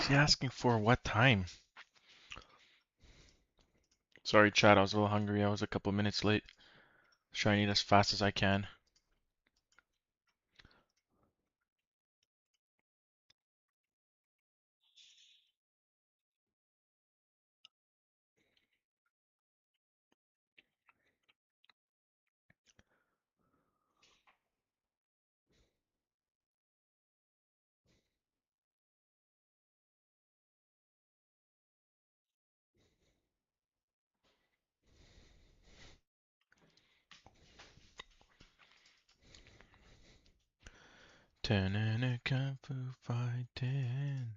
Is he asking for what time? Sorry, Chad, I was a little hungry. I was a couple minutes late. Trying to eat as fast as I can. Ten and a kung fu fighting.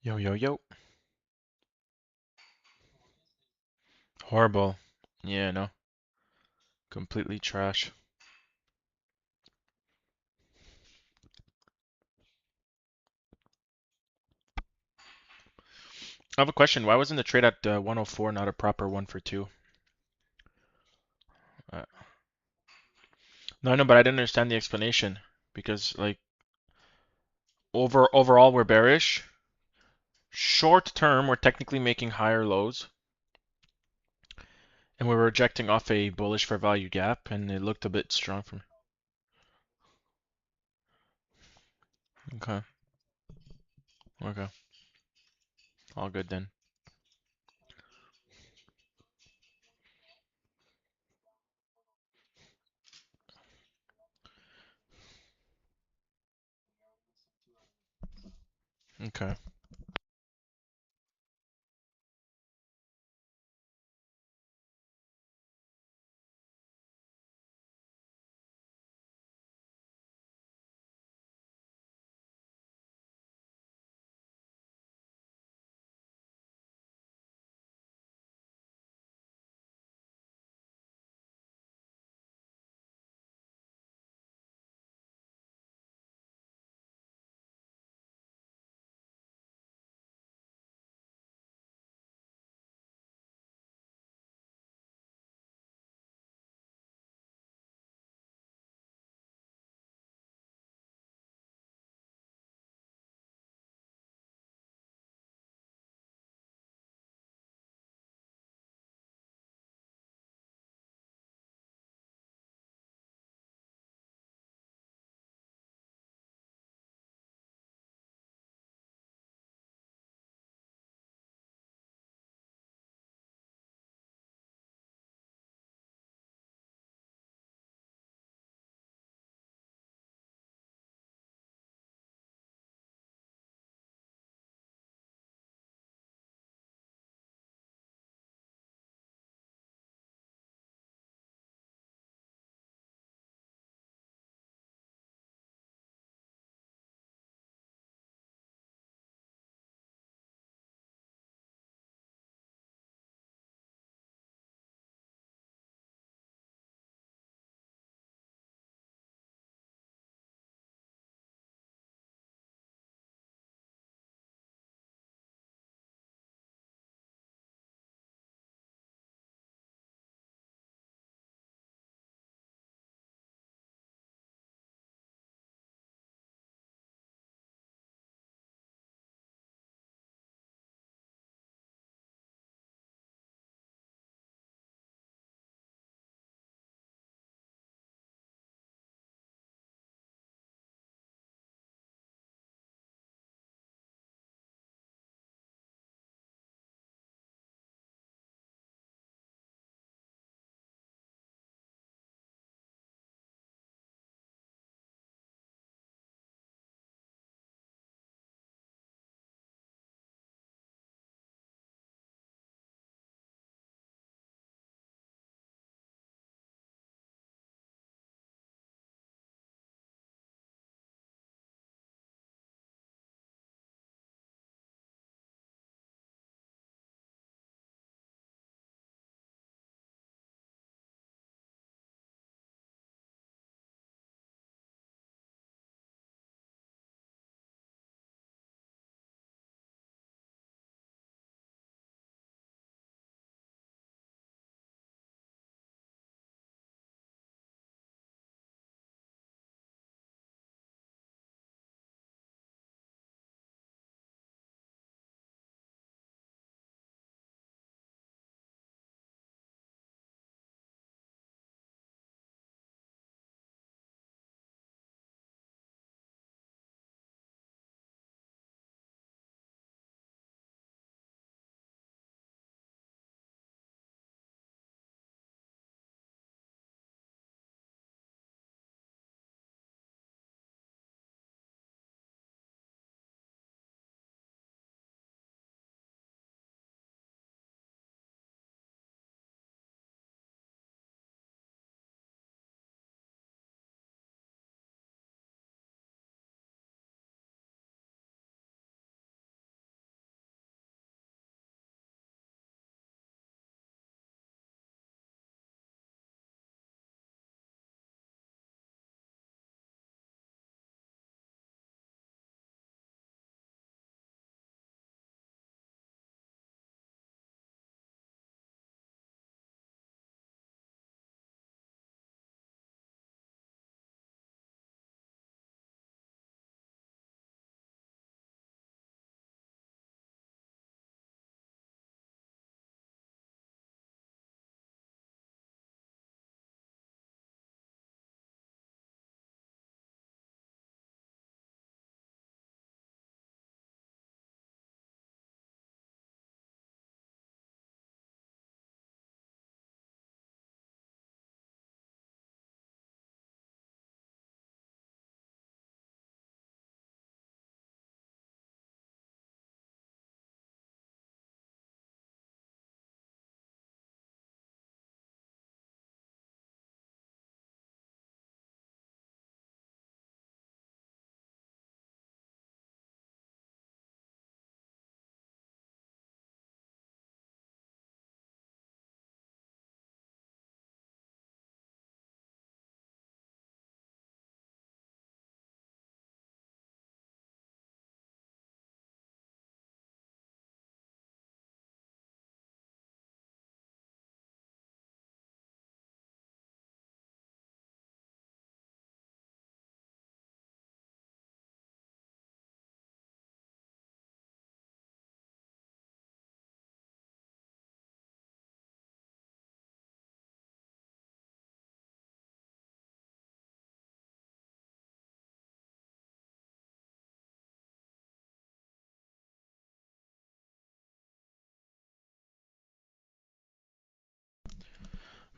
Yo, yo, yo. Horrible. Yeah, no. Completely trash. I have a question. Why wasn't the trade at 104 not a proper 1 for 2? Uh, no, no, but I didn't understand the explanation. Because, like, overall, we're bearish. Short term, we're technically making higher lows. And we're rejecting off a bullish for value gap, and it looked a bit strong for me. Okay, okay. All good then. Okay.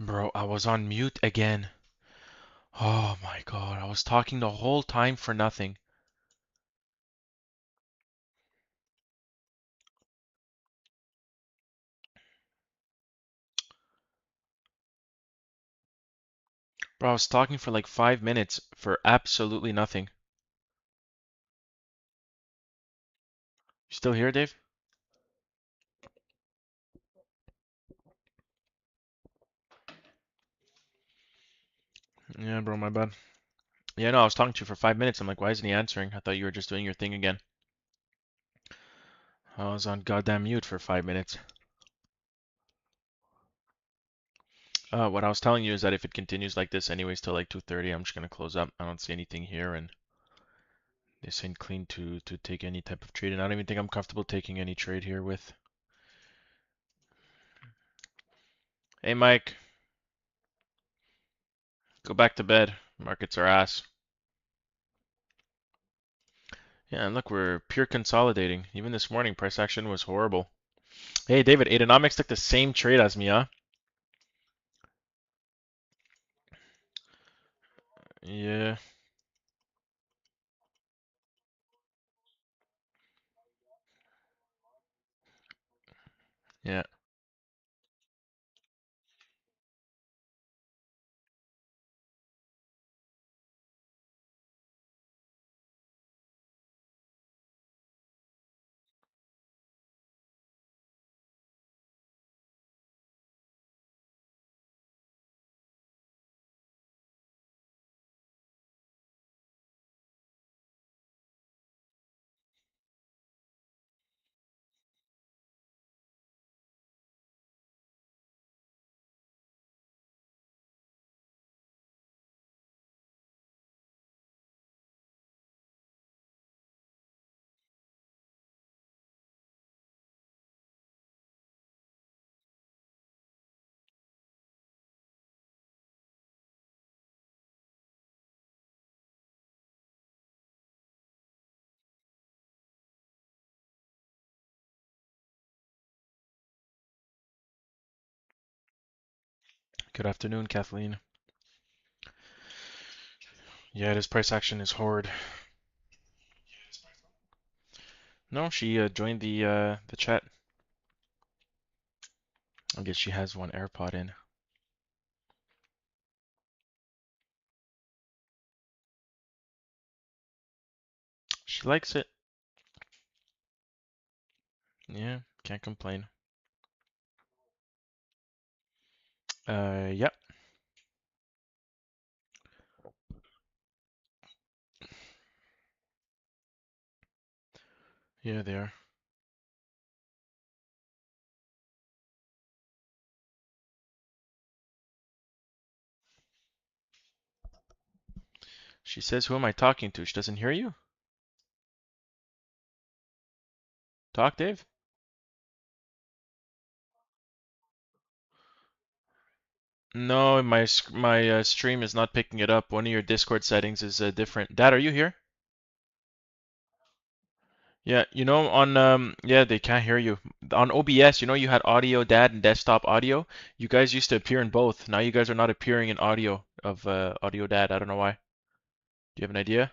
Bro, I was on mute again. Oh my God, I was talking the whole time for nothing. Bro, I was talking for like 5 minutes for absolutely nothing. You still here, Dave? Yeah, bro, my bad. Yeah, no, I was talking to you for 5 minutes. I'm like, why isn't he answering? I thought you were just doing your thing again. I was on goddamn mute for 5 minutes. What I was telling you is that if it continues like this anyways till like 2:30, I'm just gonna close up. I don't see anything here, and this ain't clean to take any type of trade, and I don't even think I'm comfortable taking any trade here with. Hey, Mike, go back to bed. Markets are ass. Yeah, and look, we're pure consolidating. Even this morning, price action was horrible. Hey, David, Aedonomics took the same trade as me, huh? Yeah, yeah. Good afternoon, Kathleen. Yeah, this price action is horrid. No, she joined the chat. I guess she has one AirPod in. She likes it. Yeah, can't complain. Yep. Yeah, they are. She says, who am I talking to? She doesn't hear you? Talk, Dave? No, my stream is not picking it up. One of your Discord settings is different. Dad, are you here? Yeah, you know on yeah, they can't hear you. On OBS, you know you had audio dad and desktop audio. You guys used to appear in both. Now you guys are not appearing in audio of audio dad. I don't know why. Do you have an idea?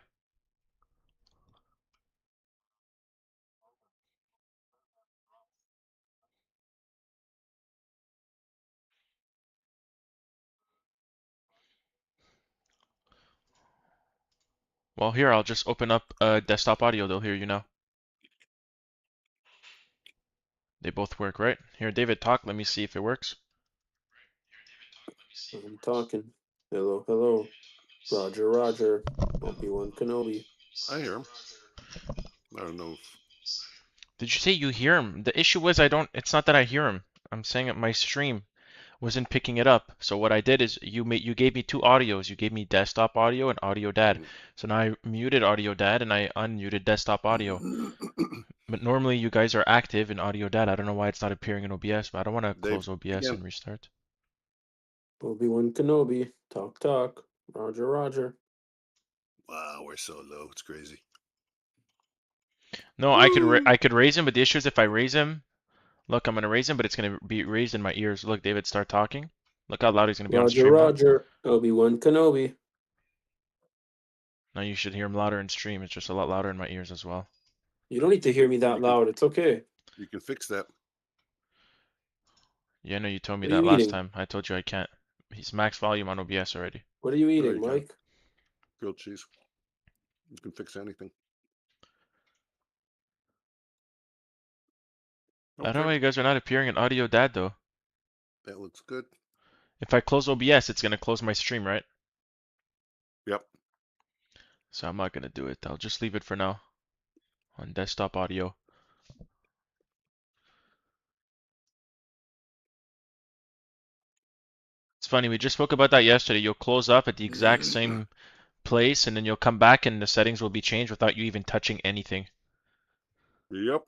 Well, here I'll just open up desktop audio. They'll hear you now. They both work, right? Here, David, talk. Let me see if it works. I'm talking. Hello, hello. Roger, Roger. Obi-Wan Kenobi. I hear him. I don't know. Did you say you hear him? The issue was I don't. It's not that I hear him. I'm saying that my stream wasn't picking it up. So what I did is you gave me two audios. You gave me desktop audio and audio dad. So now I muted audio dad and I unmuted desktop audio. But normally you guys are active in audio dad. I don't know why it's not appearing in OBS, but I don't want to Dave close OBS again. and restart. Obi-Wan Kenobi. Talk, talk. Roger, Roger. Wow, we're so low. It's crazy. No, Woo! I could raise him, but the issue is if I raise him, look, I'm gonna raise him, but it's gonna be raised in my ears. Look, David, start talking. Look how loud he's gonna be on Roger, stream now. Roger. Obi-Wan Kenobi. Now you should hear him louder in stream. It's just a lot louder in my ears as well. You don't need to hear me that loud. It's okay. You can fix that. Yeah, I know you told me What are that you last eating? time. I told you I can't. He's max volume on OBS already. What are you No, eating, you can. Mike? Grilled cheese. You can fix anything. I don't know Okay, why you guys are not appearing in audio dad though. that looks good. If I close OBS, it's gonna close my stream, right? Yep. So I'm not gonna do it. I'll just leave it for now on desktop audio. It's funny, we just spoke about that yesterday. You'll close up at the exact same place and then you'll come back and the settings will be changed without you even touching anything. Yep.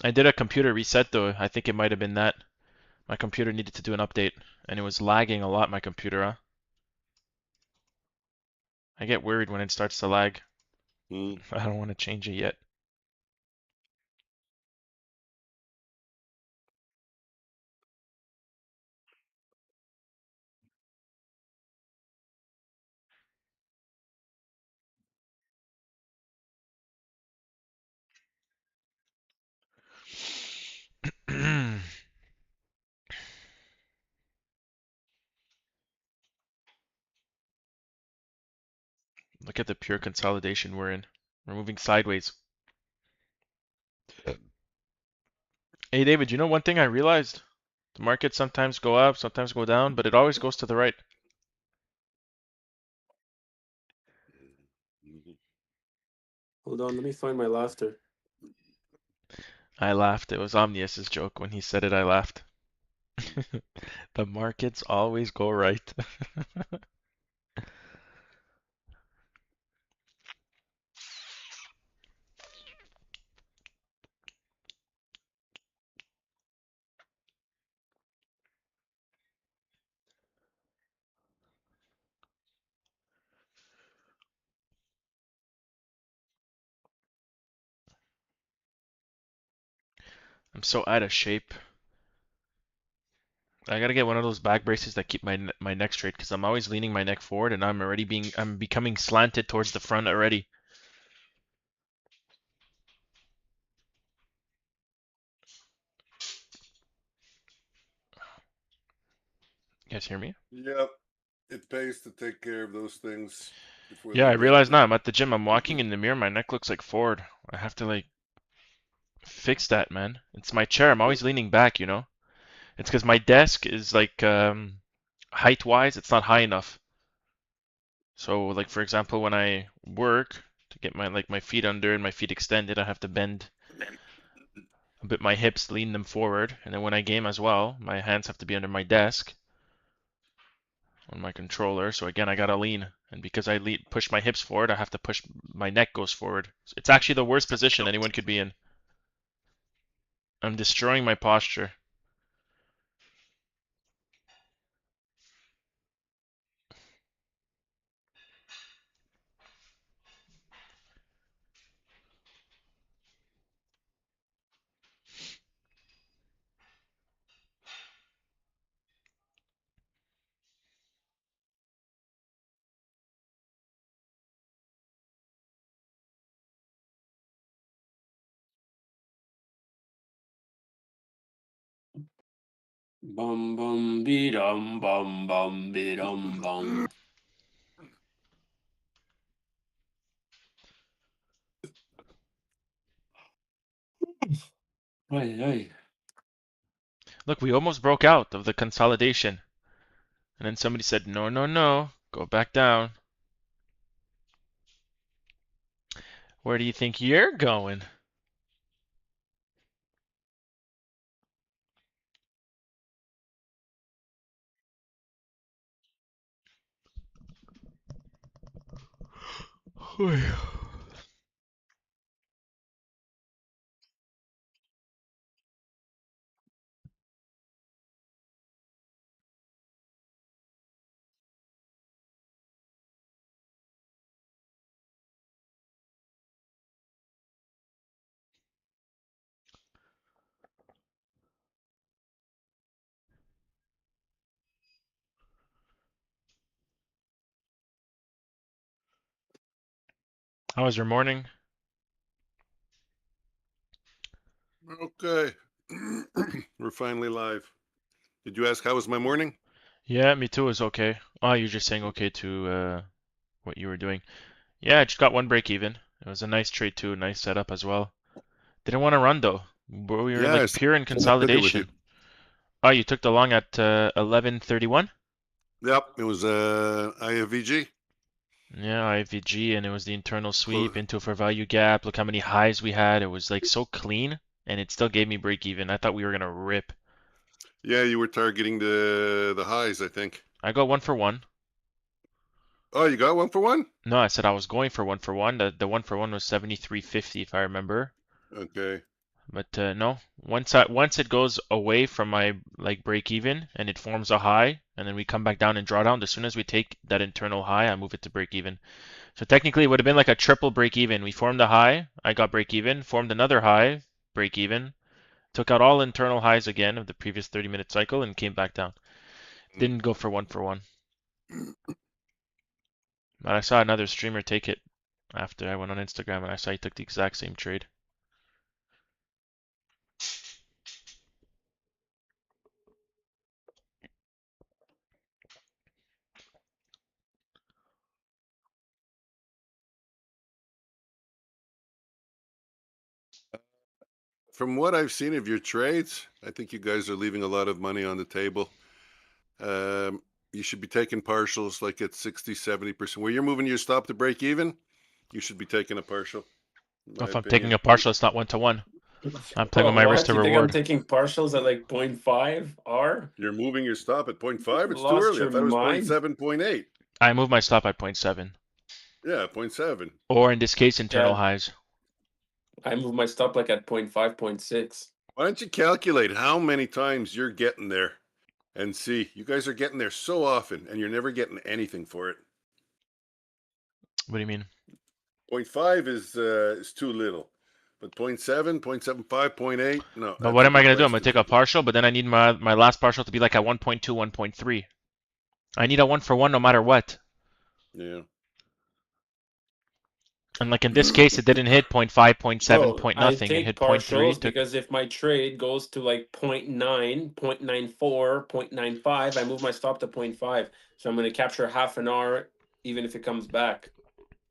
I did a computer reset though. I think it might have been that. My computer needed to do an update and it was lagging a lot, my computer, huh? I get worried when it starts to lag. Mm. I don't want to change it yet. Look at the pure consolidation we're in. We're moving sideways. Hey David, you know one thing I realized? The markets sometimes go up, sometimes go down, but it always goes to the right. Mhm. Hold on, let me find my laughter. I laughed. It was Omnius's joke. When he said it, I laughed. The markets always go right. I'm so out of shape. I gotta get one of those back braces that keep my neck straight because I'm always leaning my neck forward and I'm becoming slanted towards the front already. You guys hear me? Yep. It pays to take care of those things before Yeah, they I get realize now I'm at the gym. I'm walking in the mirror. My neck looks like forward. I have to like fix that, man. It's my chair. I'm always leaning back, you know? It's because my desk is like height wise, it's not high enough. So like for example, when I work to get my feet under and my feet extended, I have to bend a bit my hips, lean them forward, and then when I game as well, my hands have to be under my desk on my controller. So again, I gotta lean, and because I push my hips forward, I have to push my neck goes forward. It's actually the worst position anyone could be in. I'm destroying my posture. Bum bum be dum bum bum be dum bum. Ay, ay. Look, we almost broke out of the consolidation. And then somebody said, no, no, no, go back down. Where do you think you're going? How was your morning? Okay. We're finally live. Did you ask how was my morning? Yeah, me too. It was okay. Oh, you're just saying okay to what you were doing. Yeah, I just got one break even. It was a nice trade too, nice setup as well. Didn't want to run though. We were Yeah, like pure in I took it with you. consolidation. Oh, you took the long at 11:31? Yep, it was IFVG. Yeah, IVG, and it was the internal Close. sweep into for value gap. Look how many highs we had. It was like so clean, and it still gave me break even. I thought we were gonna rip. Yeah, you were targeting the highs, I think. I got one for one. Oh, you got one for one? No, I said I was going for one for one. The one for one was 73.50 if I remember. Okay. But no, once it goes away from my like break even and it forms a high, and then we come back down and draw down. As soon as we take that internal high, I move it to break even. So technically, it would have been like a triple break even. We formed a high, I got break even, formed another high, break even, took out all internal highs again of the previous 30-minute cycle, and came back down. Didn't go for one for one. But I saw another streamer take it after I went on Instagram, and I saw he took the exact same trade. From what I've seen of your trades, I think you guys are leaving a lot of money on the table. You should be taking partials like at 60, 70%. Where you're moving your stop to break even, you should be taking a partial, in my If I'm taking opinion. a partial, it's not one to one. I'm playing with Oh, my risk what? to You think I'm reward. taking partials at like 0.5 R? You're moving your stop at 0.5. It's too Lost early. I your thought it was mind? 0.7, 0.8. I move my stop at 0.7. Yeah, 0.7. Or in this case, internal Yeah, highs. I move my stop like at 0.5, 0.6. Why don't you calculate how many times you're getting there and see? You guys are getting there so often and you're never getting anything for it. What do you mean? 0.5 is too little. But 0.7, 0.75, 0.8, no, But that's what a am I bit gonna do? I'm less gonna than take too a little. partial, but then I need my last partial to be like at 1.2, 1.3. I need a one for one no matter what. Yeah. And like in this case, it didn't hit 0.5, 0.7, Bro, point I nothing. It take hit 0.3. partials Took. because if my trade goes to like 0.9, 0.94, 0.95, I move my stop to 0.5. So I'm going to capture half an hour even if it comes back.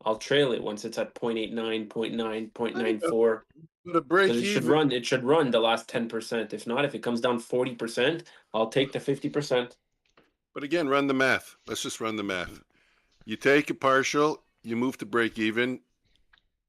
I'll trail it once it's at 0.89, 0.9, 0.94. But a break Because even. it should run the last 10%. If not, if it comes down 40%, I'll take the 50%. But again, run the math. Let's just run the math. You take a partial, you move to break even,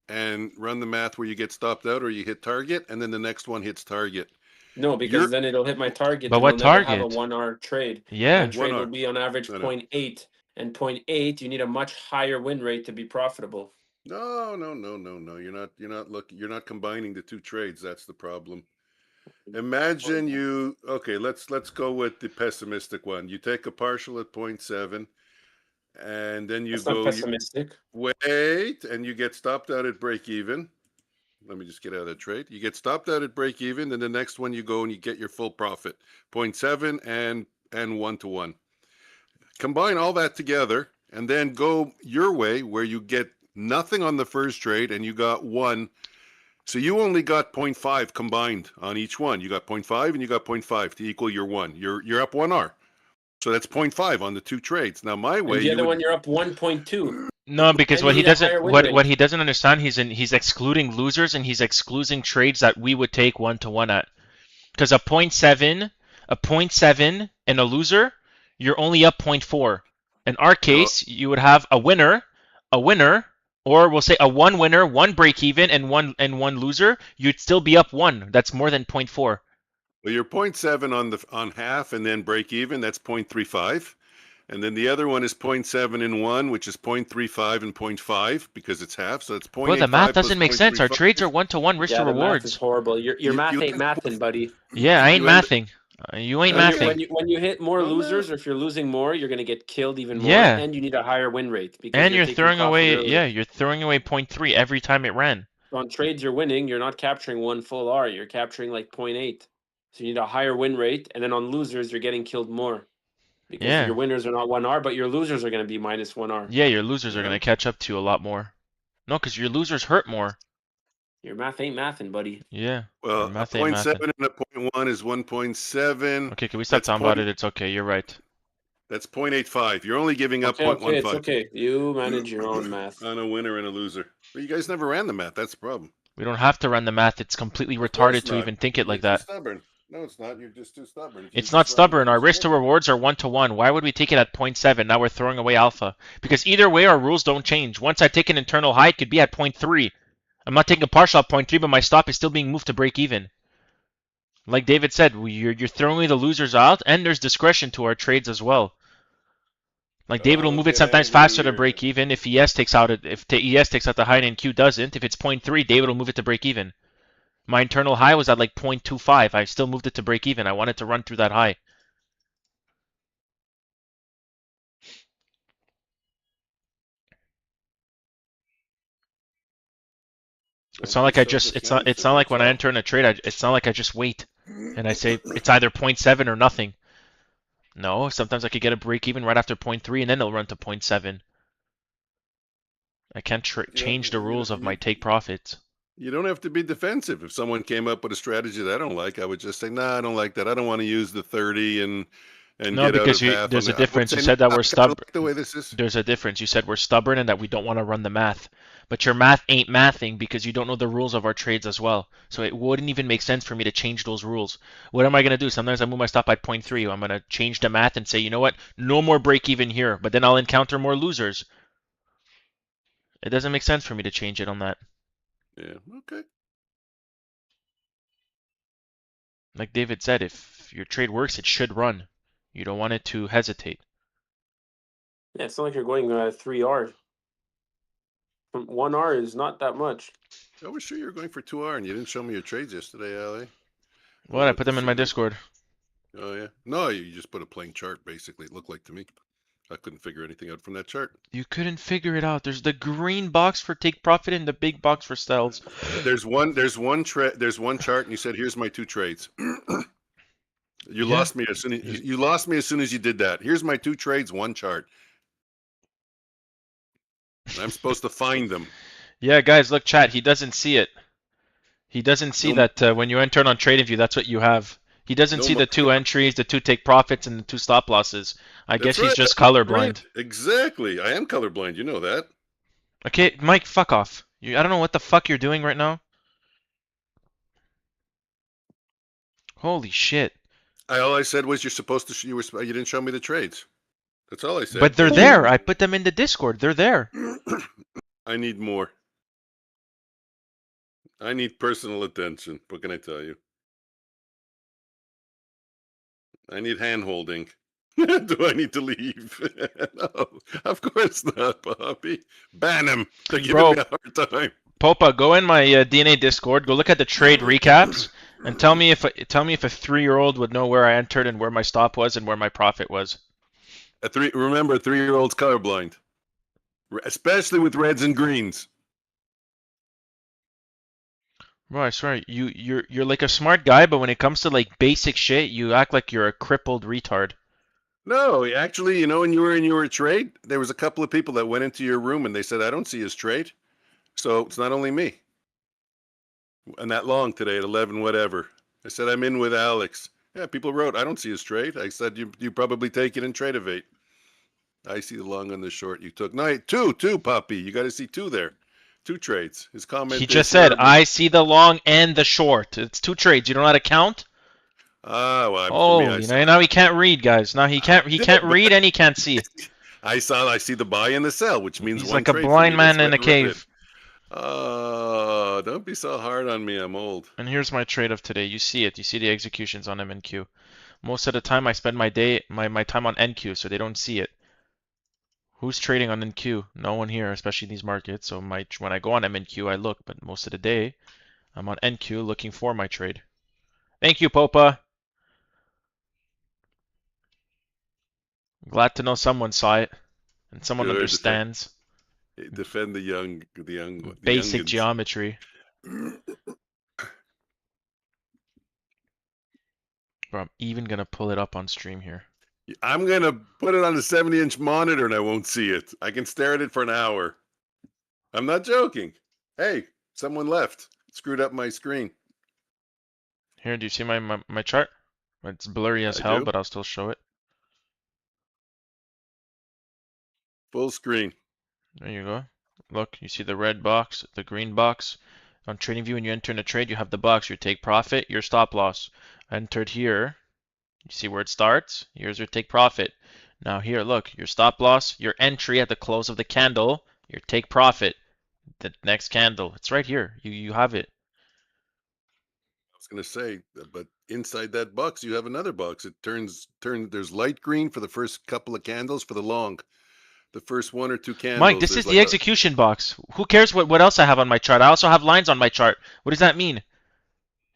and run the math where you get stopped out or you hit target, and then the next one hits target. No, because You're then it'll hit my target But and what I'll never have a target? 1 hour trade. My Yeah. one trade will hour. be on average No, zero no. point 0.8. And 0.8, you need a much higher win rate to be profitable. No, no, no, no, no. You're not looking, you're not combining the two trades. That's the problem. Imagine you okay, let's go with the pessimistic one. You take a partial at 0.7 and then you That's not go you pessimistic. wait and you get stopped out at break even. Let me just get out of the trade. You get stopped out at break even, then the next one you go and you get your full profit. 0.7 and 1 to 1. Combine all that together and then go your way where you get nothing on the first trade and you got one. So you only got 0.5 combined on each one. You got 0.5 and you got 0.5 to equal your one. You're up 1R. So that's 0.5 on the two trades. Now my And way the you other would one, you're up 1.2. No, because And you need a higher win what rate. he doesn't understand, he's excluding losers and he's excluding trades that we would take one to one at. Because a point 0.7 and a loser, you're only up 0.4. In our no, case, you would have a winner, or we'll say a one winner, one break even, and one loser. You'd still be up one. That's more than 0.4. well you're 0.7 on half and then break even. That's 0.35. And then the other one is 0.7 and 1, which is 0.35 and 0.5 because it's half. So it's Bro, the math 0.85 plus doesn't make sense. Our trades 0.35. are one to one risk to Yeah, the math is rewards. horrible. Your You math ain't end up mathing, with buddy. Yeah, I ain't you end mathing. You ain't When you okay. mathing. when you when you hit more Run that. losers, or if you're losing more, you're gonna get killed even more, Yeah. and you need a higher win rate because And you're you're taking throwing profit away, early. yeah, you're throwing away 0.3 every time it ran. So on trades you're winning, you're not capturing one full R, you're capturing like 0.8. So you need a higher win rate, and then on losers you're getting killed more because Yeah. your winners are not 1R, but your losers are gonna be minus 1R. Yeah, your losers are Yeah. gonna catch up to you a lot more. No, because your losers hurt more. Your math ain't mathin', buddy. Yeah. Your Well, a math ain't 0.7 mathin'. and a 0.1 is 1.7. Okay, can we stop That's talking about it? It's okay. You're right. That's 0.85. You're only giving up Okay, it's 0.15 okay. You manage your own math. on a winner and a loser. But you guys never ran the math. That's the problem. We don't have to run the math. It's completely Of course retarded to not. even think it You're like too that. stubborn. No, it's not. You're just too stubborn. If you It's not just run the stubborn. Our risk to scorecard- rewards are 1-to-1. Why would we take it at 0.7? Now we're throwing away alpha. Because either way, our rules don't change. Once I take an internal high, it could be at 0.3. I'm not taking a partial at 0.3, but my stop is still being moved to break even. Like David said, you're throwing away the losers out, and there's discretion to our trades as well. Like David will Don't move it get sometimes angry faster to here. break even. If ES takes out ES takes out the high and Q doesn't, if it's 0.3, David will move it to break even. My internal high was at like 0.25. I still moved it to break even. I wanted to run through that high. It's not Don't be like I so just it's not defensive. like That's when I all. enter in a trade, it's not like I just wait and I say it's either 0.7 or nothing. No, sometimes I could get a break even right after 0.3 and then it'll run to 0.7. I can't You know, change the rules of my take profits. you don't have to be defensive. If someone came up with a strategy that I don't like, I would just say, "Nah, I don't like that. I don't want to use the 30 and No, get out because of half on there's a that." I would difference. You say, "No, said that I we're kind of stubborn. like the way this is." There's a difference. You said we're stubborn and that we don't want to run the math. But your math ain't mathing because you don't know the rules of our trades as well. So it wouldn't even make sense for me to change those rules. What am I going to do? Sometimes I move my stop by 0.3. I'm going to change the math and say, you know what? No more break even here. But then I'll encounter more losers. It doesn't make sense for me to change it on that. Yeah. Okay. Like David said, if your trade works, it should run. You don't want it to hesitate. Yeah, it's not like you're going 3R. 1R is not that much. I was sure you were going for 2R and you didn't show me your trades yesterday, Ali. What? I put them in my Discord. Oh, yeah. No, you just put a plain chart, basically, it looked like to me. I couldn't figure anything out from that chart. You couldn't figure it out. There's the green box for take profit and the big box for sells. There's one chart, and you said, "Here's my two trades." You Yeah. lost me as soon as you lost me as soon as you did that. Here's my two trades, one chart. And I'm supposed to find them. Yeah, guys, look, chat. He doesn't see it. He doesn't see No, that when you enter on TradingView, that's what you have. He doesn't no, see the two entries, the two take profits, and the two stop losses. I guess that's he's right. just That's right. colorblind. Exactly. I am colorblind. You know that. Okay, Mike, fuck off. I don't know what the fuck you're doing right now. Holy shit. All I said was you're supposed to. You didn't show me the trades. That's all I said. But they're there. I put them in the Discord. They're there. I need more. I need personal attention. What can I tell you? I need hand holding. Do I need to leave? No, of course not, Bobby. Ban him. They're giving Bro, me a hard time. Popa, go in my DNA Discord. Go look at the trade recaps and tell me if a 3-year-old would know where I entered and where my stop was and where my profit was. Remember, 3-year-old's colorblind, especially with reds and greens. Bro, I swear, you're like a smart guy, but when it comes to like basic shit, you act like you're a crippled retard. No, actually, when you were in your trade, there was a couple of people that went into your room and they said, "I don't see his trade." So it's not only me. And that long today at 11, whatever. I said, "I'm in with Alex." Yeah, people wrote, "I don't see his trade." I said, you probably take it in trade evade. I see the long and the short you took. No, two, Puppy. You got to see two there. Two trades. His comment He is just said, I see the long and the short. It's two trades. You don't know how to count? well, for me, Holy, now he can't read, guys. Now he can't read and he can't see. I see the buy and the sell, which means He's one like a trade for blind me. man That's in a why I read it. cave. Oh, don't be so hard on me. I'm old. And here's my trade of today. You see it. You see the executions on MNQ. Most of the time I spend my time on NQ, so they don't see it. Who's trading on NQ? No one here, especially in these markets. So when I go on MNQ, I look, but most of the day I'm on NQ looking for my trade. Thank you, Popa. Glad to know someone saw it and someone Good. understands Defend the basic youngins. geometry. Bro, I'm even gonna pull it up on stream here. I'm gonna put it on a 70-inch monitor and I won't see it. I can stare at it for an hour. I'm not joking. Hey, someone left. Screwed up my screen. Here, do you see my chart? It's blurry as I hell, do. but I'll still show it. Full screen. There you go. Look, you see the red box, the green box. On TradingView, when you enter in a trade, you have the box, your take profit, your stop loss. Entered here. You see where it starts? Here's your take profit. Now here, look, your stop loss, your entry at the close of the candle, your take profit, the next candle. It's right here. You have it. I was going to say, but inside that box, you have another box. It turns. There's light green for the first couple of candles for the long. The first one or two Mike, candles, this there's is like the a. execution box. Who cares what else I have on my chart? I also have lines on my chart. What does that mean?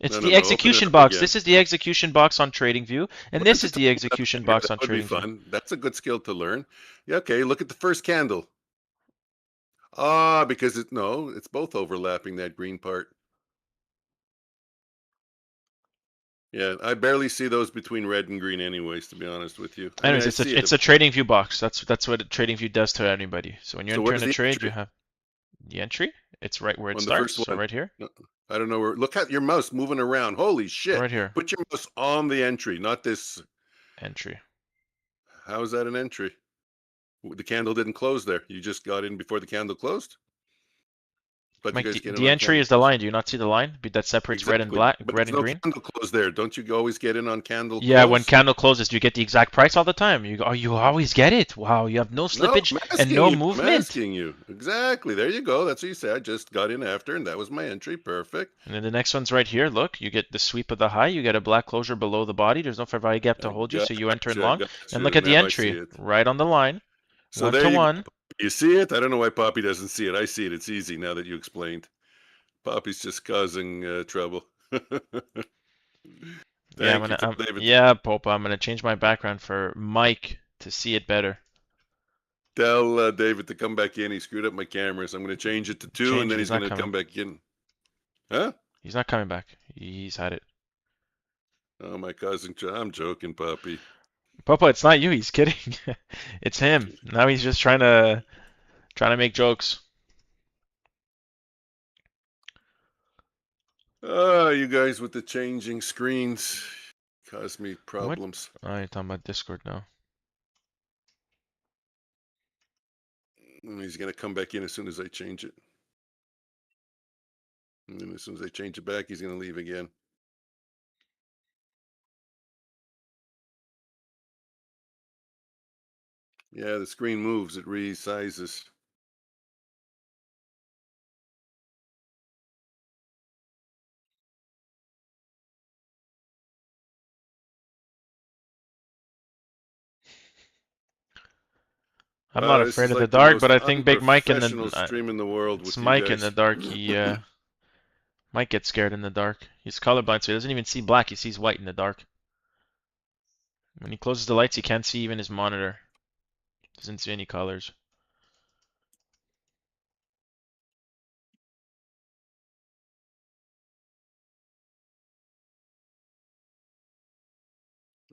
It's No, no, the no. Open it execution up box. again. This is the execution box on TradingView, and Look at this the is the top left execution here. box That on would be TradingView. fun. That's a good skill to learn. Yeah, okay. Look at the first candle. Ah, because it's both overlapping that green part. Yeah, I barely see those between red and green, anyways. To be honest with you, I mean, Anyways, I see it. it's a TradingView box. That's what TradingView does to anybody. So when you So enter in where's a the trade, you entry have the entry. It's right where it on the first starts. So one? right here, No, I don't know where. Look at your mouse moving around. Holy shit! right here, Put your mouse on the entry, not this. entry. How is that an entry? The candle didn't close there. You just got in before the candle closed. But you Mike, guys the, get in the on entry candle is the close. line. Do you not see the line that separates red and Exactly. black, But red there's and no green? candle close there. Don't you always get in on candle Yeah, when close? candle closes, do you get the exact price all the time? You always get it. Wow, you have no No, slippage I'm and asking no you. I'm movement. asking you. Exactly. There you go. That's what you say. I just got in after, and that was my entry. Perfect. And then the next one's right here. Look, you get the sweep of the high. You get a black closure below the body. There's no fair value gap to I hold you, got so you enter in you. I long. got And look you. at the Now I see entry, it. right on the line, So one there to you go. one. You see it? I don't know why Poppy doesn't see it. I see it. It's easy now that you explained. Poppy's just causing trouble. Yeah, Thank you, tell David. yeah, Popa, I'm gonna change my background for Mike to see it better. Tell David to come back in. He screwed up my cameras. I'm going to change it to 2, and Change then it. he's He's going not to coming. come back in. Huh? He's not coming back. He's had it. Oh, my cousin. I'm joking, Poppy. Popa, it's not you. He's kidding. It's him. Now he's just trying to make jokes. Oh, you guys with the changing screens cause me What? problems. Oh, you're talking about Discord now. He's going to come back in as soon as I change it. And then as soon as I change it back, he's going to leave again. Yeah, the screen moves. It resizes. I'm not This afraid is of the like the dark, most but I think Big Mike in unprofessional the stream in the world it's with you Mike in the guys. dark. He might get scared in the dark. He's colorblind, so he doesn't even see black. He sees white in the dark. When he closes the lights, he can't see even his monitor. Doesn't see any colors.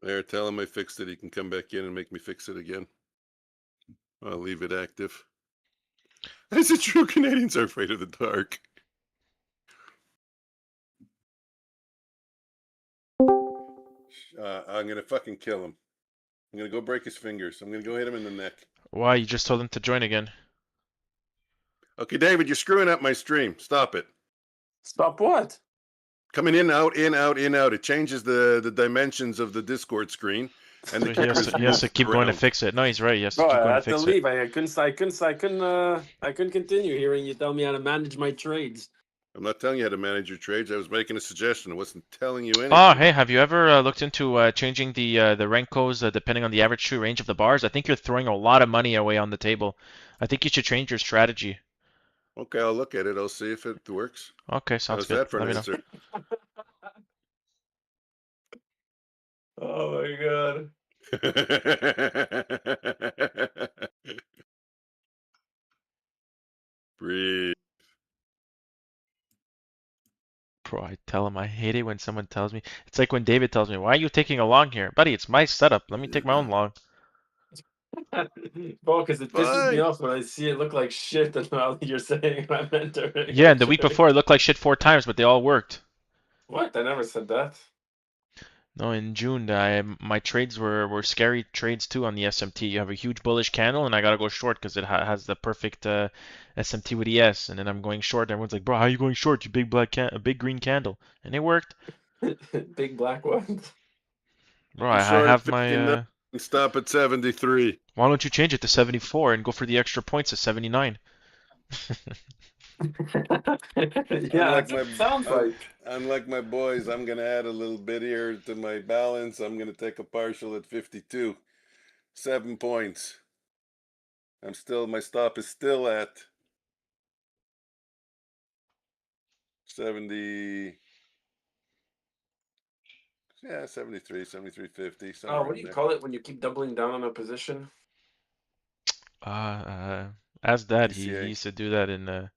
There, tell him I fixed it. He can come back in and make me fix it again. I'll leave it active. Is it true Canadians are afraid of the dark? I'm gonna fucking kill him. I'm gonna go break his fingers. I'm gonna go hit him in the neck. Why? You just told him to join again. Okay, David, you're screwing up my stream. Stop it. Stop what? Coming in, out, in, out, in, out. It changes the dimensions of the Discord screen, and the So cameras he has move to keep going to around. fix it. No, he's right. He has to Bro, keep I going to had to fix it. leave. I couldn't continue hearing you tell me how to manage my trades. I'm not telling you how to manage your trades. I was making a suggestion. I wasn't telling you anything. Oh, hey, have you ever looked into changing the Renkos depending on the average true range of the bars? I think you're throwing a lot of money away on the table. I think you should change your strategy. Okay, I'll look at it. I'll see if it works. Okay, sounds How's good. that for Let an me know. answer? Oh my god. Breathe. Bro, I tell him I hate it when someone tells me. It's like when David tells me, "Why are you taking a long here?" Buddy, it's my setup. Let me take my own long. Well, because it pisses me Bye. off when I see it look like shit and all you're saying I meant already. Yeah, and the week before it looked like shit 4 times, but they all worked. What? I never said that. No, in June, my trades were scary trades too on the SMT. You have a huge bullish candle, and I gotta go short because it has the perfect SMT with ES, and then I'm going short. Everyone's like, "Bro, how are you going short? You big a big green candle," and it worked. Big black ones. Bro, You I short at have my. 59 and stop at 73. Why don't you change it to 74 and go for the extra points at 79? Yeah, Unlike that's what my it sounds un, like. unlike my boys, I'm gonna add a little bit here to my balance. I'm gonna take a partial at 52. 7 points. My stop is still at 70. Yeah, 73, 73.50, somewhere What do around you there. call it when you keep doubling down on a position? Uh, uh, as that he DCA. used to do that in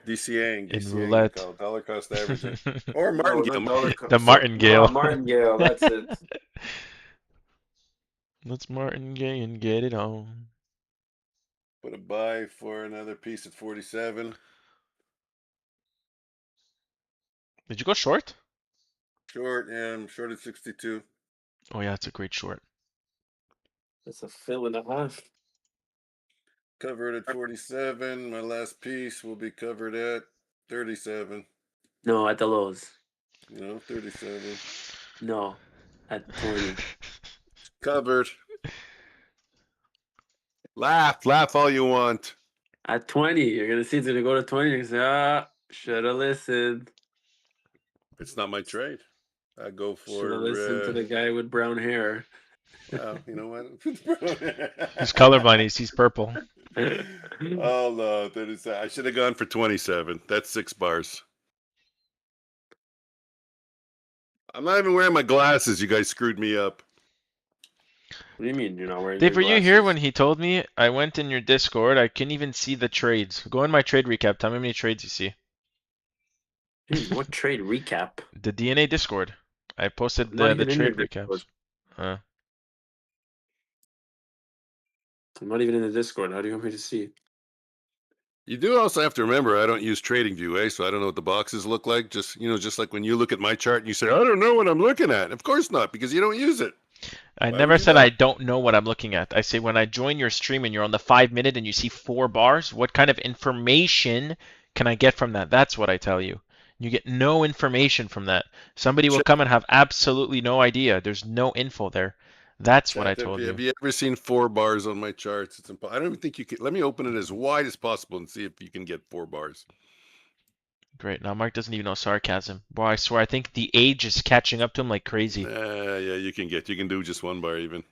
DCAing, they roulette. call it, dollar cost averaging. Or No, martingale. not dollar. The So no, martingale. martingale. That's it. Let's martingale and get it on. Put a buy for another piece at 47. Did you go short? Short, yeah, I'm short at 62. Oh yeah, it's a great short. That's a fill and a half. Covered at 47. My last piece will be covered at 37. No, at the lows. No, 37. No, at 20. Covered. Laugh all you want. At 20, you're gonna see it's gonna go to 20. You're gonna say, should have listened. It's not my trade. I go Should have for, listened to the guy with brown hair. well, you know what? He's colorblind. He sees purple. Oh no, that is. I should have gone for 27. That's 6 bars. I'm not even wearing my glasses. You guys screwed me up. What do you mean you're not wearing Dave, your were you here when glasses? he told me? I went in your Discord. I couldn't even see the trades. Go in my trade recap. Tell me how many trades you see. What trade recap? The DNA Discord. I posted I'm not the even in your trade Discord. recaps. Uh, I'm not even in the Discord. How do you want me to see? You do also have to remember, I don't use TradingView, so I don't know what the boxes look like. Just like when you look at my chart and you say, I don't know what I'm looking at. Of course not, because you don't use it. I Why would never you said know? I don't know what I'm looking at. I say when I join your stream and you're on the 5 minute and you see 4 bars, what kind of information can I get from that? That's what I tell you. You get no information from that. Somebody will Chat, come and have absolutely no idea. There's no info there. That's what I chat. Have told you, you. have you ever seen 4 bars on my charts? It's impossible. I don't even think you can. Let me open it as wide as possible and see if you can get 4 bars. Great. Now Mark doesn't even know sarcasm. Boy, I swear, I think the age is catching up to him like crazy. Yeah, you can get. You can do just 1 bar even.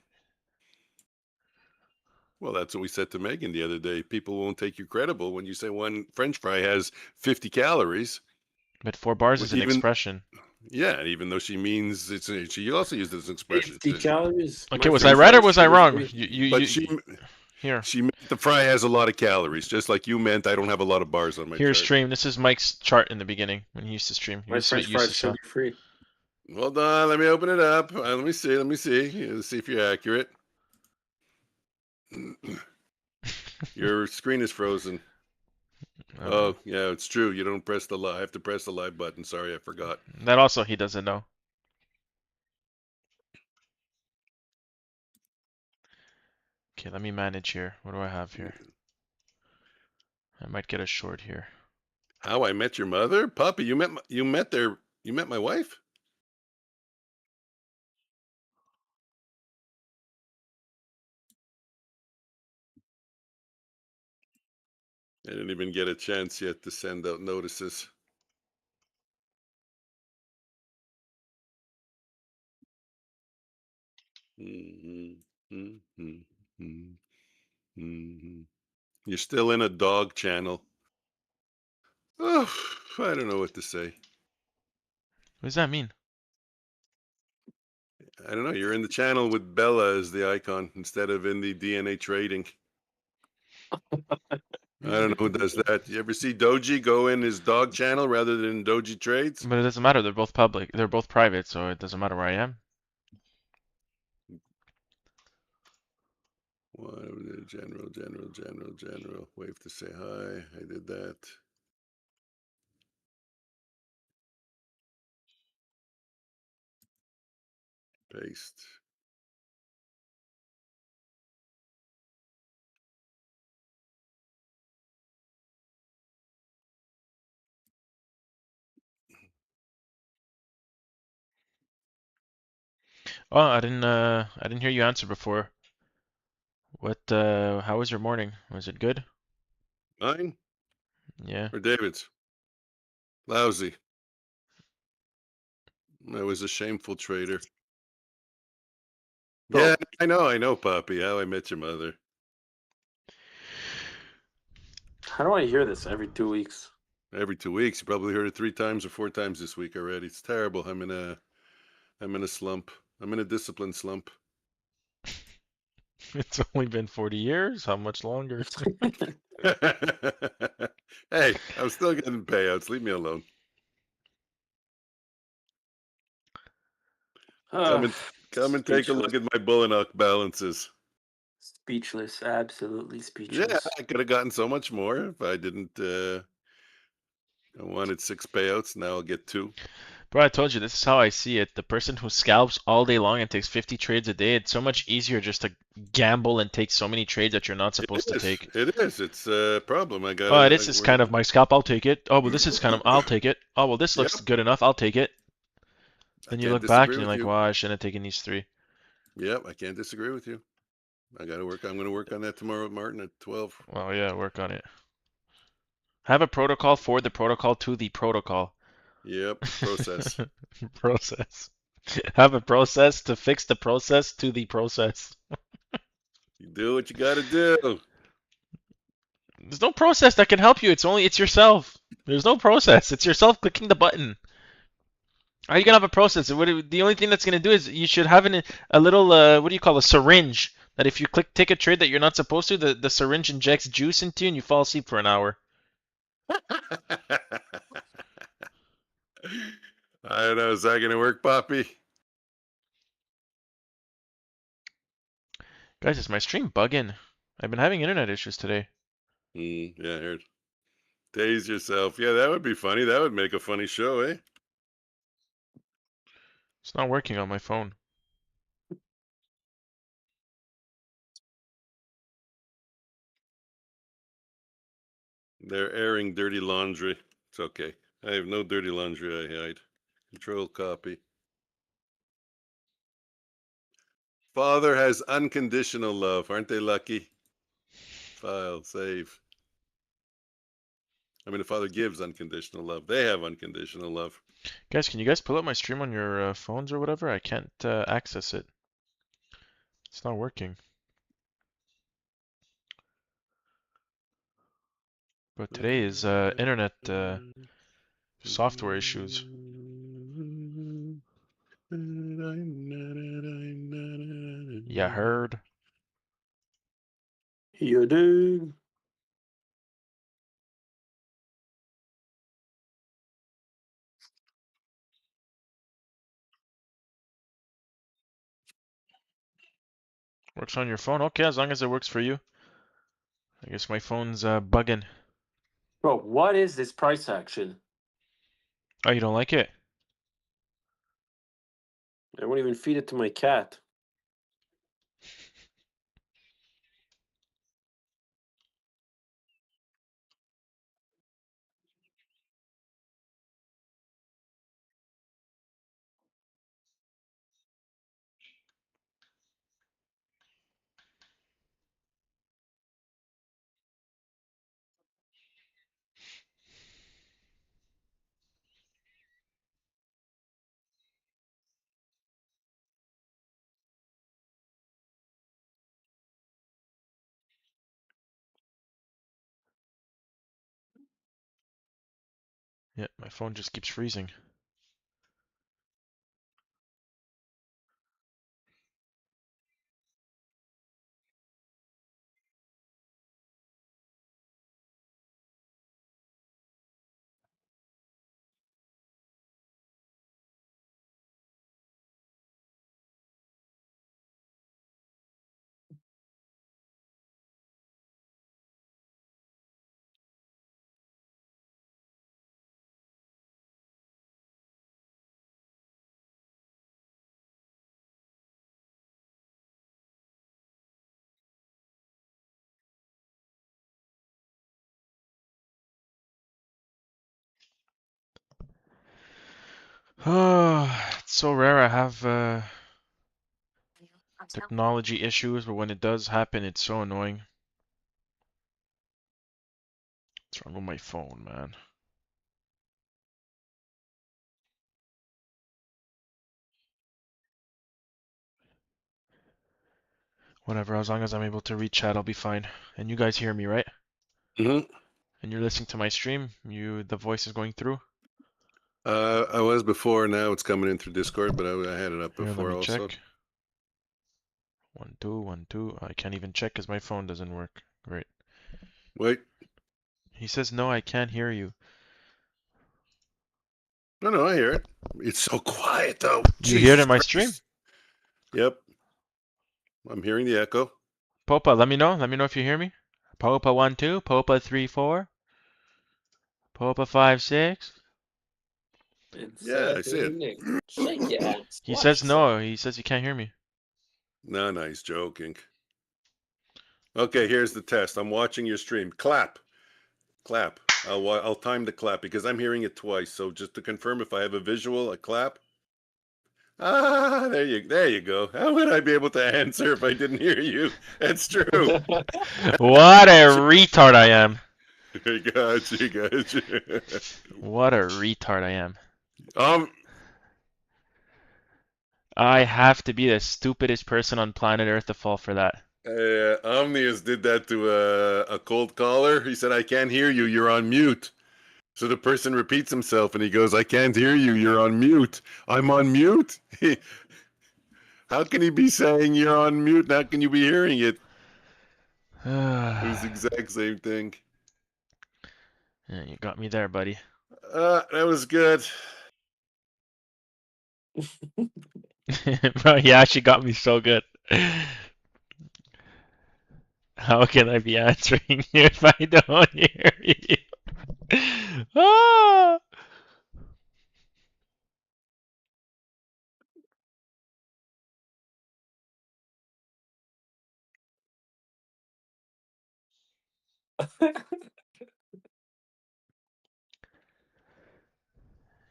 Well, that's what we said to Megan the other day. People won't take you credible when you say one French fry has 50 calories. But 4 bars is an Even expression. Yeah, even though she means she also used it as an expression. 50 calories. Okay, My was I French right or fries was I wrong? sugar-free. But Here. she meant the fry has a lot of calories, just like you meant I don't have a lot of bars on my Here's chart. stream. This is Mike's chart in the beginning when he used to stream. My This is what French you used to fries sell. sugar-free. Hold on, let me open it up. Let me see. Let's see if you're accurate. Your screen is frozen. Oh, yeah, it's true. You don't press the live. I have to press the live button. Sorry, I forgot. That also he doesn't know. Okay, let me manage here. What do I have here? I might get a short here. How I Met Your Mother, Puppy. You met my wife. I didn't even get a chance yet to send out notices. You're still in a dog channel. Oh, I don't know what to say. What does that mean? I don't know. You're in the channel with Bella as the icon instead of in the DNA trading. I don't know who does that. You ever see Doji go in his dog channel rather than Doji trades? But it doesn't matter. They're both public. They're both private, so it doesn't matter where I am. General. Wave to say hi. I did that. Paste. Oh, I didn't hear you answer before. How was your morning? Was it good? Mine Yeah. or David's? Lousy. I was a shameful traitor. Yeah, Bro, I know, Poppy. How I Met Your Mother. how do I hear this every 2 weeks? Every 2 weeks. You probably heard it 3 times or 4 times this week already. It's terrible. I'm in a slump. I'm in a discipline slump. It's only been 40 years? How much longer? Hey, I'm still getting payouts. Leave me alone. Come Uh, and come and take a speechless. look at my Bullock balances. Speechless. Absolutely Yeah, speechless. I could have gotten so much more if I didn't. I wanted 6 payouts. Now I'll get 2. Bro, I told you, this is how I see it. The person who scalps all day long and takes 50 trades a day, it's so much easier just to gamble and take so many trades that you're not It supposed to is. take. It is. It's a problem. Oh, I, this is we're, kind of my scalp, I'll take it. Oh, well, this is kind of, I'll take it. Oh, well, this looks yep. good enough, I'll take it. I Then you can't look back disagree and you're with like, you. wow, I shouldn't have taken these 3. Yep, I can't disagree with you. I got to work. I'm going to work on that tomorrow with Martin at 12. Well, yeah, work on it. Have a protocol for the protocol to the protocol. Yep, process. Process. Have a process to fix the process to the process. You do what you got to do. There's no process that can help you. It's yourself. There's no process. It's yourself clicking the button. How are you gonna have a process? The only thing that's gonna do is you should have a little what do you call a syringe that if you take a trade that you're not supposed to, the syringe injects juice into you and you fall asleep for an hour. I don't know. Is that going to work, Poppy? Guys, is my stream bugging? I've been having internet issues today. Yeah, I heard. Tase yourself. Yeah, that would be funny. That would make a funny show, eh? It's not working on my phone. They're airing dirty laundry. It's okay. I have no dirty laundry I hide. Control copy. Father has unconditional love. Aren't they lucky? File, save. I mean, the Father gives unconditional love. They have unconditional love. Guys, can you guys pull up my stream on your phones or whatever? I can't access it. It's not working. But today is internet software issues. Yeah, heard. You do. Works on your phone? Okay, as long as it works for you. I guess my phone's bugging. Bro, what is this price action? Oh, you don't like it? I won't even feed it to my cat. Yeah, my phone just keeps freezing. It's so rare I have technology issues, but when it does happen, it's so annoying. What's wrong with my phone, man? Whatever, as long as I'm able to read chat, I'll be fine. And you guys hear me, right? Mm-hmm. And you're listening to my stream? The voice is going through? I was before. Now it's coming in through Discord, but I had it up Here, let before me also. check. 1, 2, 1, 2. I can't even check because my phone doesn't work. Great. Wait. He says, no, I can't hear you. No, I hear it. It's so quiet though. You hear it Jesus in my stream? Christ. Yep. I'm hearing the echo. Popa, let me know. Let me know if you hear me. Popa 1, 2. Popa 3, 4. Popa 5, 6. It's Yeah, I see it. Nick. Shake your ass. He Watch says yourself. no. He says he can't hear me. No, he's joking. Okay, here's the test. I'm watching your stream. Clap. Clap. I'll time the clap because I'm hearing it twice. So just to confirm, if I have a visual, a clap. Ah, there you go. How would I be able to answer if I didn't hear you? That's true. What a retard I am. Got you. What a retard I am. Um, I have to be the stupidest person on planet Earth to fall for that. Omnius did that to a cold caller. He said, "I can't hear you. You're on mute." So the person repeats himself, and he goes, "I can't hear you. You're on mute. I'm on mute." How can he be saying you're on mute? And how can you be hearing it? It was the exact same thing. Yeah, you got me there, buddy. That was good. Bro, he actually got me so good. How can I be answering you if I don't hear you? Ah!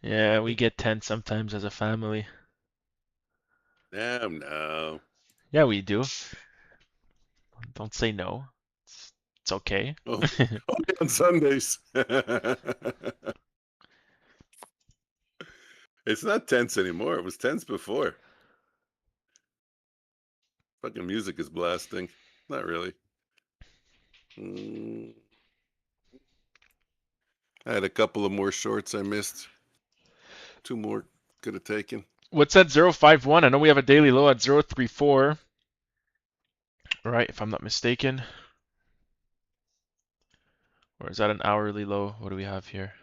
Yeah, we get tense sometimes as a family. No. Yeah, we do. Don't say no. It's okay. Only on Sundays. It's not tense anymore. It was tense before. Fucking music is blasting. Not really. I had a couple of more shorts I missed. 2 more could have taken. What's at 051? I know we have a daily low at 034. Right, if I'm not mistaken. Or is that an hourly low? What do we have here?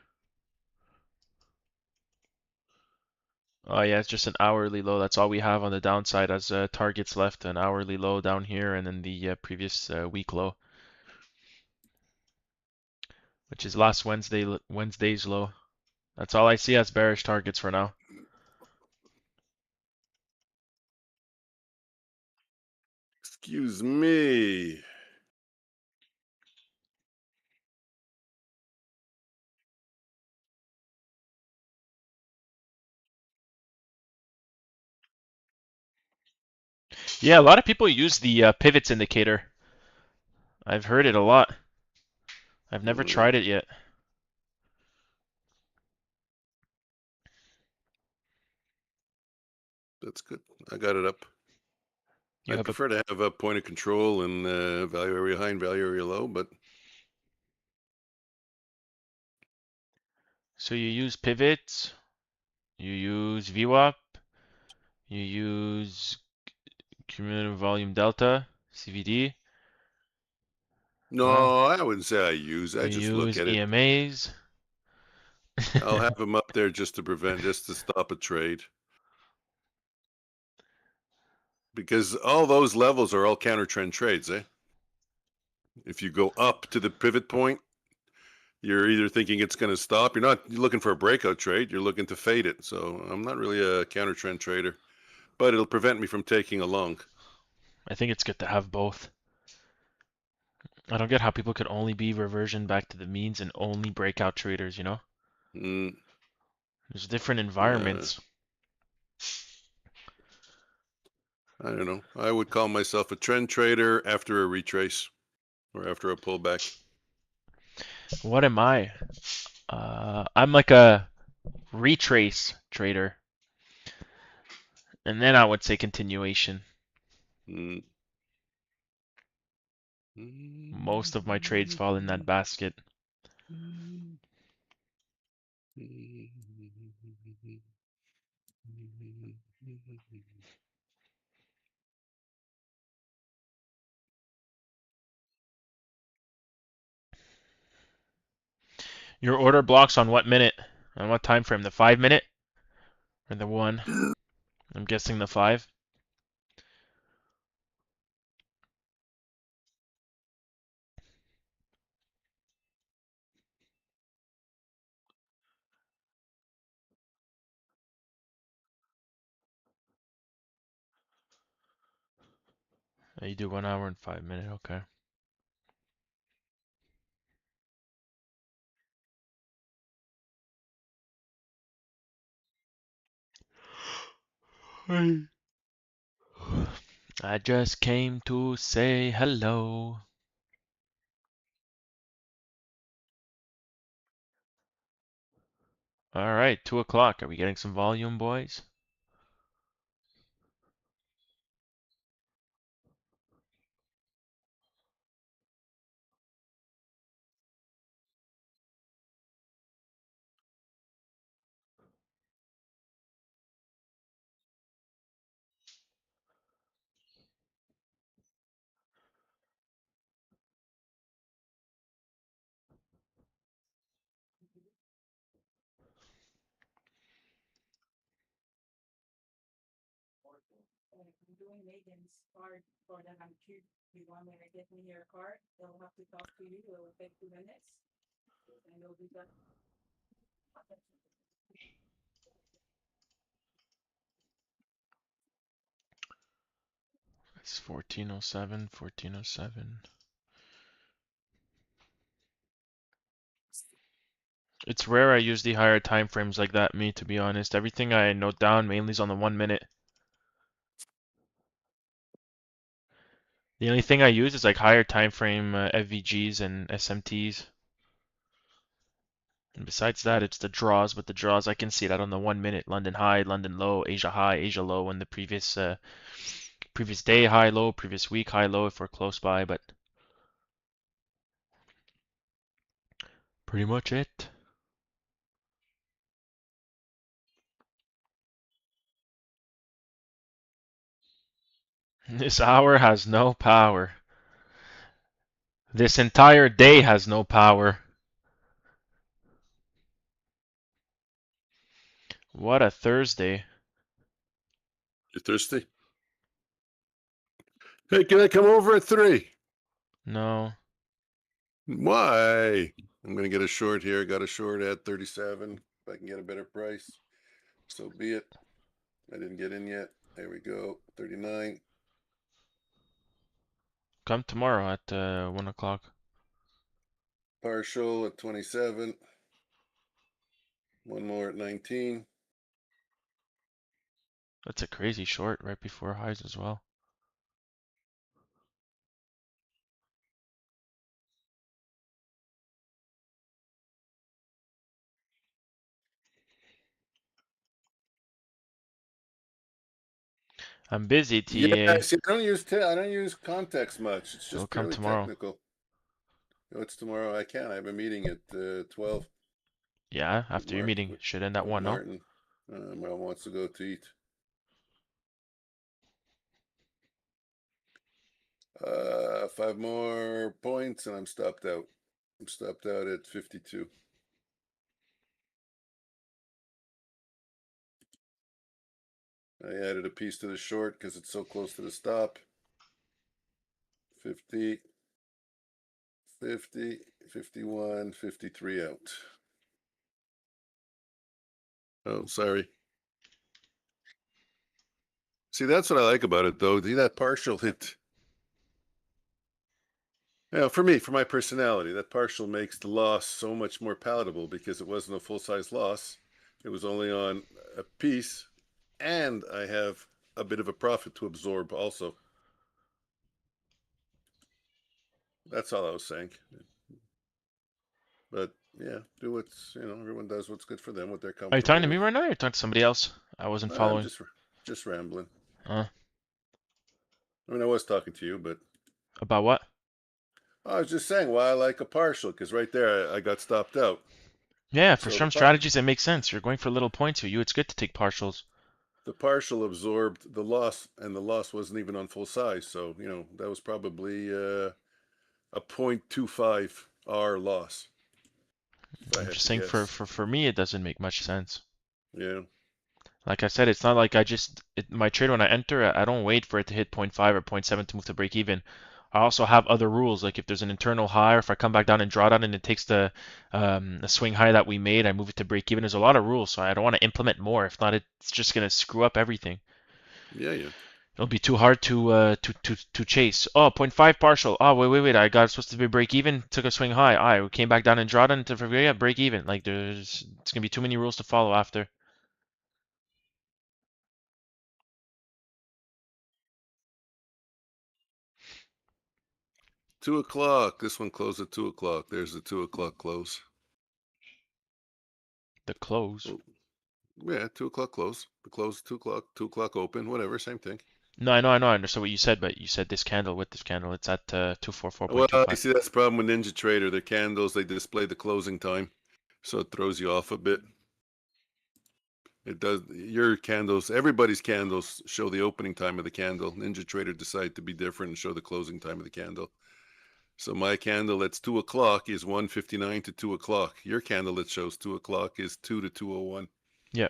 Oh yeah, it's just an hourly low. That's all we have on the downside as targets left. An hourly low down here and then the previous week low, which is last Wednesday's low. That's all I see as bearish targets for now. Excuse me. Yeah, a lot of people use the pivots indicator. I've heard it a lot. I've never tried it yet. That's good. I got it up. You I have a prefer to have a point of control and value area high and value area low, but So you use pivots, you use VWAP, you use cumulative volume delta, CVD, wow. no, I wouldn't say I use. I You just look use at it. EMAs. I'll have them up there just to stop a trade. Because all those levels are all counter trend trades, eh? If you go up to the pivot point, you're either thinking it's going to stop. You're not looking for a breakout trade. You're looking to fade it. So I'm not really a counter trend trader, but it'll prevent me from taking a long. I think it's good to have both. I don't get how people could only be reversion back to the means and only breakout traders, you know? Mm, There's different Uh, environments. I don't know. I would call myself a trend trader after a retrace or after a pullback. What am I? I'm like a retrace trader. And then I would say continuation. Mm. Most of my trades fall in that basket. Your order blocks on what minute? On what time frame? The 5 minute or the 1? I'm guessing the 5. You do 1 hour and 5 minute. Okay. I just came to say hello. All right, 2 o'clock. Are we getting some volume, boys? It's 1407, 1407. It's rare I use the higher time frames like that, me, to be honest. Everything I note down mainly is on the 1 minute. The only thing I use is like higher time frame FVGs and SMTs. And besides that, it's the draws, but the draws I can see that on the 1 minute. London high, London low, Asia high, Asia low, and the previous day high low, previous week high low if we're close by, but pretty much it. This hour has no power. This entire day has no power. What a Thursday. You thirsty? Hey, can I come over at 3? No. Why? I'm going to get a short here. Got a short at 37. If I can get a better price, so be it. I didn't get in yet. There we go. 39. Come tomorrow at 1 o'clock. Partial at 27. One more at 19. That's a crazy short right before highs as well. I'm busy, Yeah, TA. see, I don't use context much. It's You'll just come purely tomorrow. technical. What's tomorrow? I can. I have a meeting at 12 Yeah, with after your Mark meeting. Should end at with 1, no? Martin. Mom wants to go to eat. 5 more points and I'm stopped out. I'm stopped out at 52. I added a piece to the short because it's so close to the stop. 50, 50, 51, 53 out. Oh, sorry. See, that's what I like about it, though. See that partial hit. Yeah, for me, for my personality, that partial makes the loss so much more palatable because it wasn't a full-size loss. It was only on a piece, and I have a bit of a profit to absorb also. That's all I was saying. But yeah, do what's, everyone does what's good for them, what they're Are you talking comfortable to me with. right now or are you talking to somebody else? I wasn't I'm following. just rambling. Uh, I mean, I was talking to you, but about what? I was just saying why I like a partial, because right there I got stopped out. Yeah, for So some strategies it makes sense. You're going for little points here. It's good to take partials. the partial absorbed the loss, and the loss wasn't even on full size. So that was probably a 0.25 R loss if I I'm had just to saying guess. for me it doesn't make much sense. Yeah, Like I said, it's not like my trade when I enter, I don't wait for it to hit zero point 0.5 or zero point 0.7 to move to break even. I also have other rules, like if there's an internal high or if I come back down and draw down and it takes the swing high that we made, I move it to break even. There's a lot of rules, so I don't want to implement more. If not, it's just gonna screw up everything. yeah. It'll be too hard to chase. Oh, zero point 0.5 partial. Oh, wait. I got supposed to be break even. Took a swing high. I came back down and draw down to yeah, break even. Like it's gonna be too many rules to follow after. 2 o'clock. This one closed at 2 o'clock. There's the 2 o'clock close. The close. Oh, yeah, 2 o'clock close. The close 2 o'clock. 2 o'clock open. Whatever, same thing. No, I understood what you said, but you said this candle with this candle, it's at Well, you 244.25. see, that's the problem with Ninja Trader. Their candles, they display the closing time, so it throws you off a bit. It does. Your candles, everybody's candles show the opening time of the candle. Ninja Trader decided to be different and show the closing time of the candle. So my candle that's 2 o'clock is 1:59 to 2 o'clock. Your candle that shows 2 o'clock is 2 to 2:01. Yeah,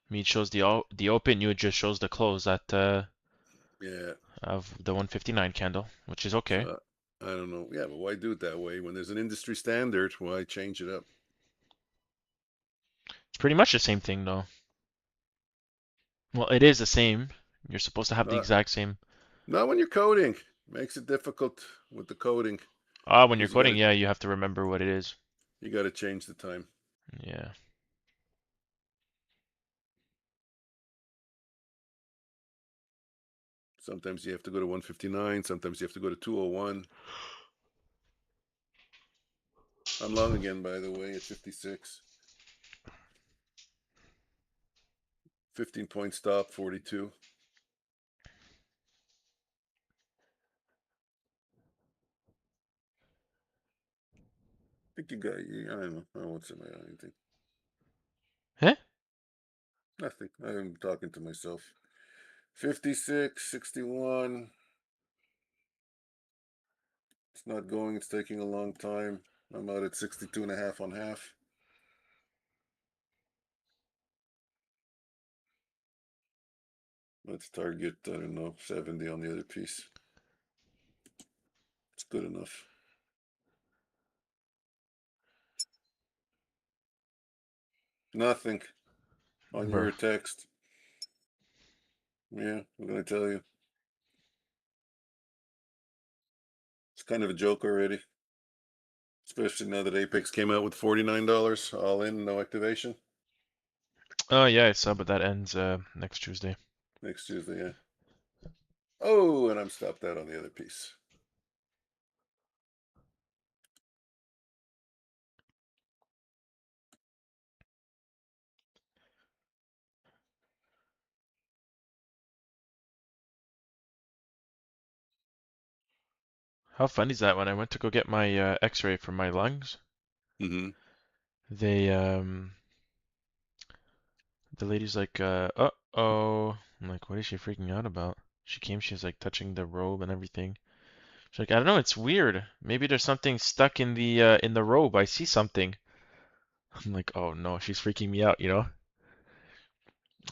I mean it shows the open, you it just shows the close at Yeah. of the 159 candle, which is okay. So I don't know. Yeah, but why do it that way when there's an industry standard? Why change it up? It's pretty much the same thing though. Well, it is the same. You're supposed to have the Not exact same. not when you're coding. Makes it difficult with the coding Ah, when you're because coding, yeah, you have to remember what it is. you got to change the time. Yeah. Sometimes you have to go to 1:59. Sometimes you have to go to 2:01. I'm long again, by the way, at 56. 15-point stop, 42. I think you got, I don't know. I won't say anything. Huh? Nothing. I'm talking to myself. 56, 61. It's not going. It's taking a long time. I'm out at 62 and a half on half. Let's target, I don't know, 70 on the other piece. It's good enough. Nothing on Bruh. your text. Yeah, I'm going to tell you. It's kind of a joke already. Especially now that Apex came out with $49 all in, no activation. Oh yeah, I saw, but that ends next Tuesday. Next Tuesday, yeah. Oh, and I'm stopped out on the other piece. How funny is that? When I went to go get my X-ray for my lungs, Mm-hmm. they the lady's like, uh-oh. I'm like, what is she freaking out about? She came, she was like touching the robe and everything. She's like, I don't know, it's weird. Maybe there's something stuck in the robe. I see something. I'm like, oh no, she's freaking me out, you know?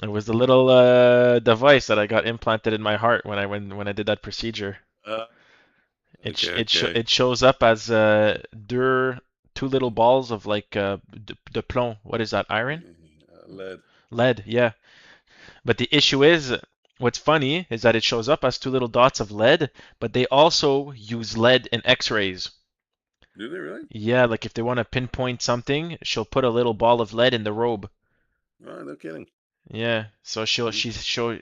It was the little device that I got implanted in my heart when I did that procedure. Uh, okay, It shows up as two little balls of like de plomb. What is that? Iron? lead. Lead, yeah. But the issue is, what's funny is that it shows up as two little dots of lead, but they also use lead in X-rays. Do they really? Yeah, like if they want to pinpoint something, she'll put a little ball of lead in the robe. Oh, no kidding. Yeah, so Mm,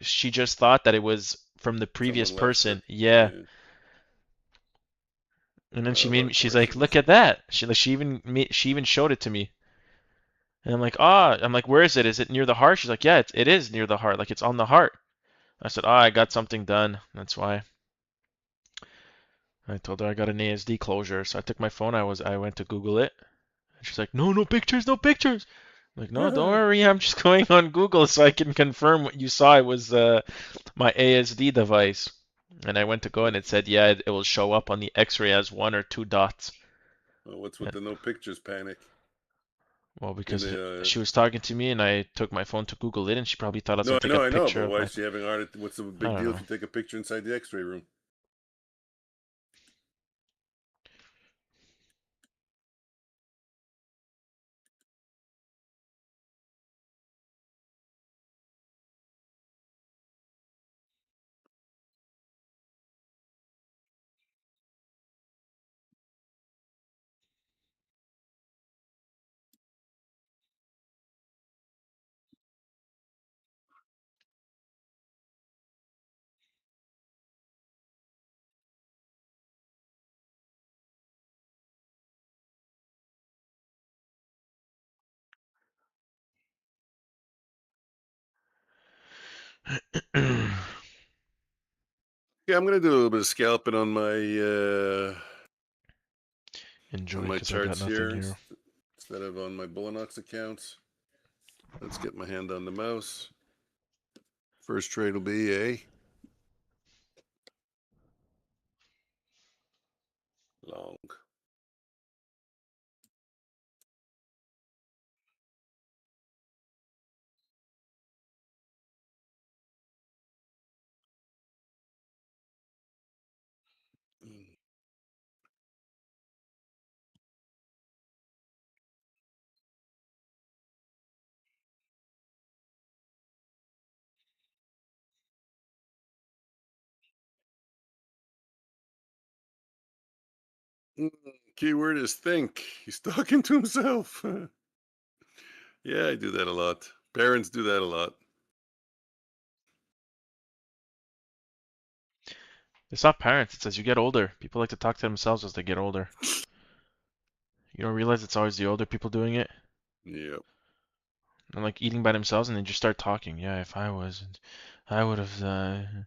she just thought that it was from the previous someone left it. person. Yeah. Yeah. And then Well, of she's course like, it "Look wasn't. at that." She even showed it to me. And I'm like, "Ah." I'm like, "Where is it? Is it near the heart?" She's like, "Yeah, it is near the heart. Like it's on the heart." I said, "Ah, I got something done. That's why." I told her I got an ASD closure. So I took my phone, I went to Google it. And she's like, "No, no pictures, no pictures." I'm like, "No, don't worry. I'm just going on Google so I can confirm what you saw. It was my ASD device." And I went to go and it said, "Yeah, it will show up on the X-ray as one or two dots." Well, what's with the no pictures panic? Well, In because the she was talking to me and I took my phone to Google it and she probably thought I was no, gonna take a I know, picture but of why my. is she having art? What's the I big don't deal if know. you take a picture inside the X-ray room? Yeah, I'm gonna do a little bit of scalping on Enjoy, my because I got charts nothing here here. instead of on my Bullinox accounts. Let's get my hand on the mouse. First trade will be a long. Mm, keyword is think. He's talking to himself. Yeah, I do that a lot. Parents do that a lot. It's not parents, it's as you get older. People like to talk to themselves as they get older. You don't realize it's always the older people doing it? Yep. And like eating by themselves and they just start talking. Yeah, if I was, I would have.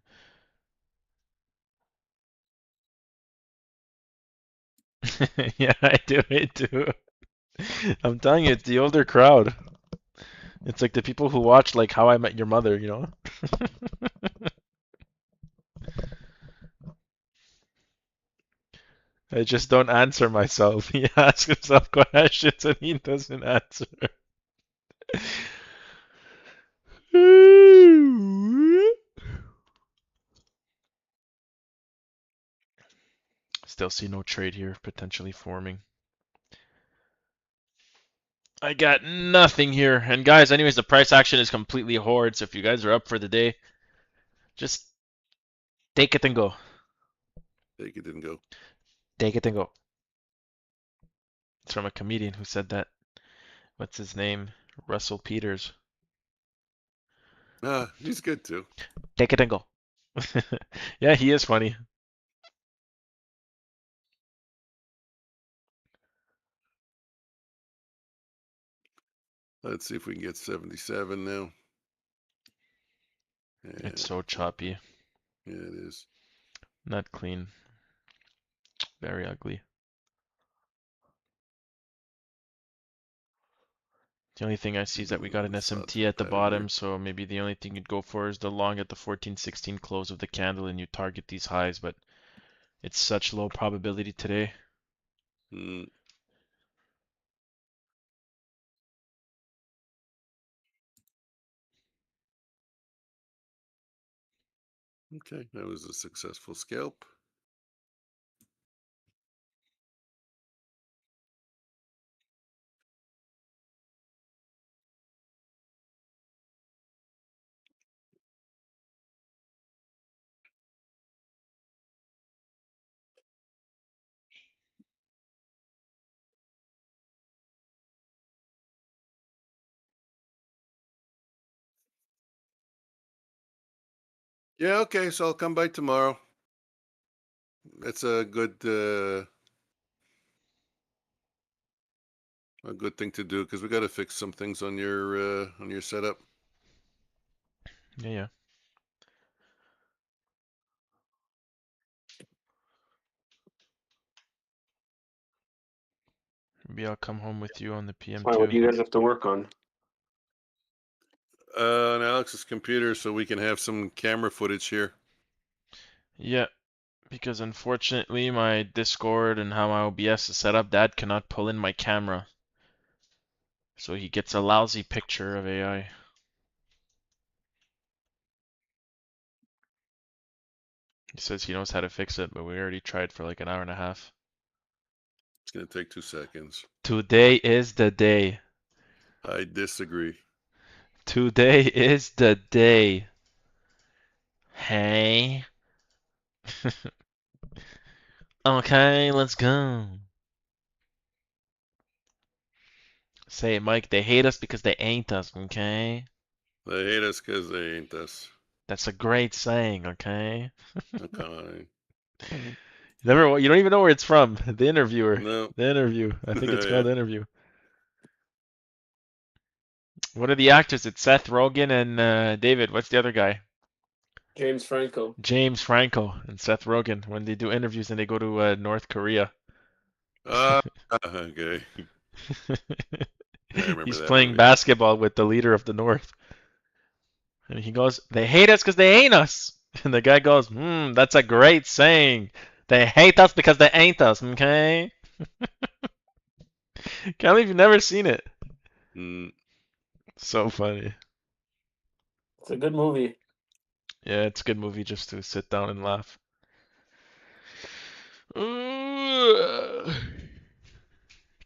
Yeah, I do it too. I'm telling you, it's the older crowd. It's like the people who watch like How I Met Your Mother, you know? I just don't answer myself. He asks himself questions and he doesn't answer. Still see no trade here potentially forming. I got nothing here. And guys, anyways, the price action is completely horrid. So if you guys are up for the day, just take it and go. Take it didn't go. Take it and go. It's from a comedian who said that. What's his name? Russell Peters. Ah, he's good too. Take it and go. Yeah, he is funny. Let's see if we can get 77 now. It's Yeah, so choppy. yeah, it is. Not clean. Very ugly. The only thing I see is that we got an SMT Saute at the pattern bottom, here. so maybe the only thing you'd go for is the long at the 1416 close of the candle and you target these highs, but it's such low probability today. Mm, okay, that was a successful scalp. Yeah, okay, so I'll come by tomorrow. That's a good thing to do because we got to fix some things on your setup. Yeah, yeah. Maybe I'll come home with you on the PM Why? What too. do you guys have to work on? On Alex's computer so we can have some camera footage here. Yeah, because unfortunately my Discord and how my OBS is set up, Dad cannot pull in my camera. So he gets a lousy picture of AI. He says he knows how to fix it, but we already tried for like an hour and a half. It's going to take 2 seconds. Today is the day. I disagree. Today is the day. Hey. Okay, let's go. Say it, Mike. They hate us because they ain't us, okay? They hate us because they ain't us. That's a great saying, okay? Okay. You don't even know where it's from. The interviewer. No. The interview. I think it's Yeah. called the interview. What are the actors? It's Seth Rogen and David. What's the other guy? James Franco. James Franco and Seth Rogen when they do interviews and they go to North Korea. Okay. I remember He's that playing movie. basketball with the leader of the North. And he goes, "They hate us because they ain't us." And the guy goes, that's a great saying. They hate us because they ain't us, okay? Can't believe you've never seen it. Mm. So funny. It's a good movie. Yeah, it's a good movie just to sit down and laugh. Ooh.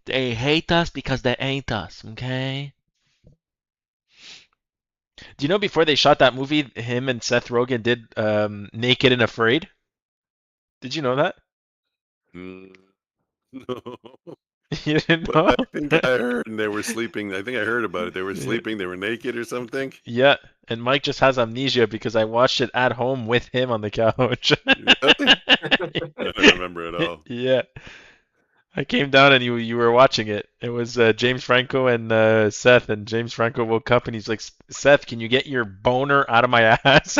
They hate us because they ain't us, okay? Do you know before they shot that movie, him and Seth Rogen did Naked and Afraid? Did you know that? Mm. No. You didn't But know? I think I heard and they were sleeping. I think I heard about it. They were Yeah. sleeping, they were naked or something. Yeah, and Mike just has amnesia because I watched it at home with him on the couch. Really? I don't remember at all. Yeah, I came down and you were watching it. It was James Franco and Seth, and James Franco woke up and he's like, "Seth, can you get your boner out of my ass?"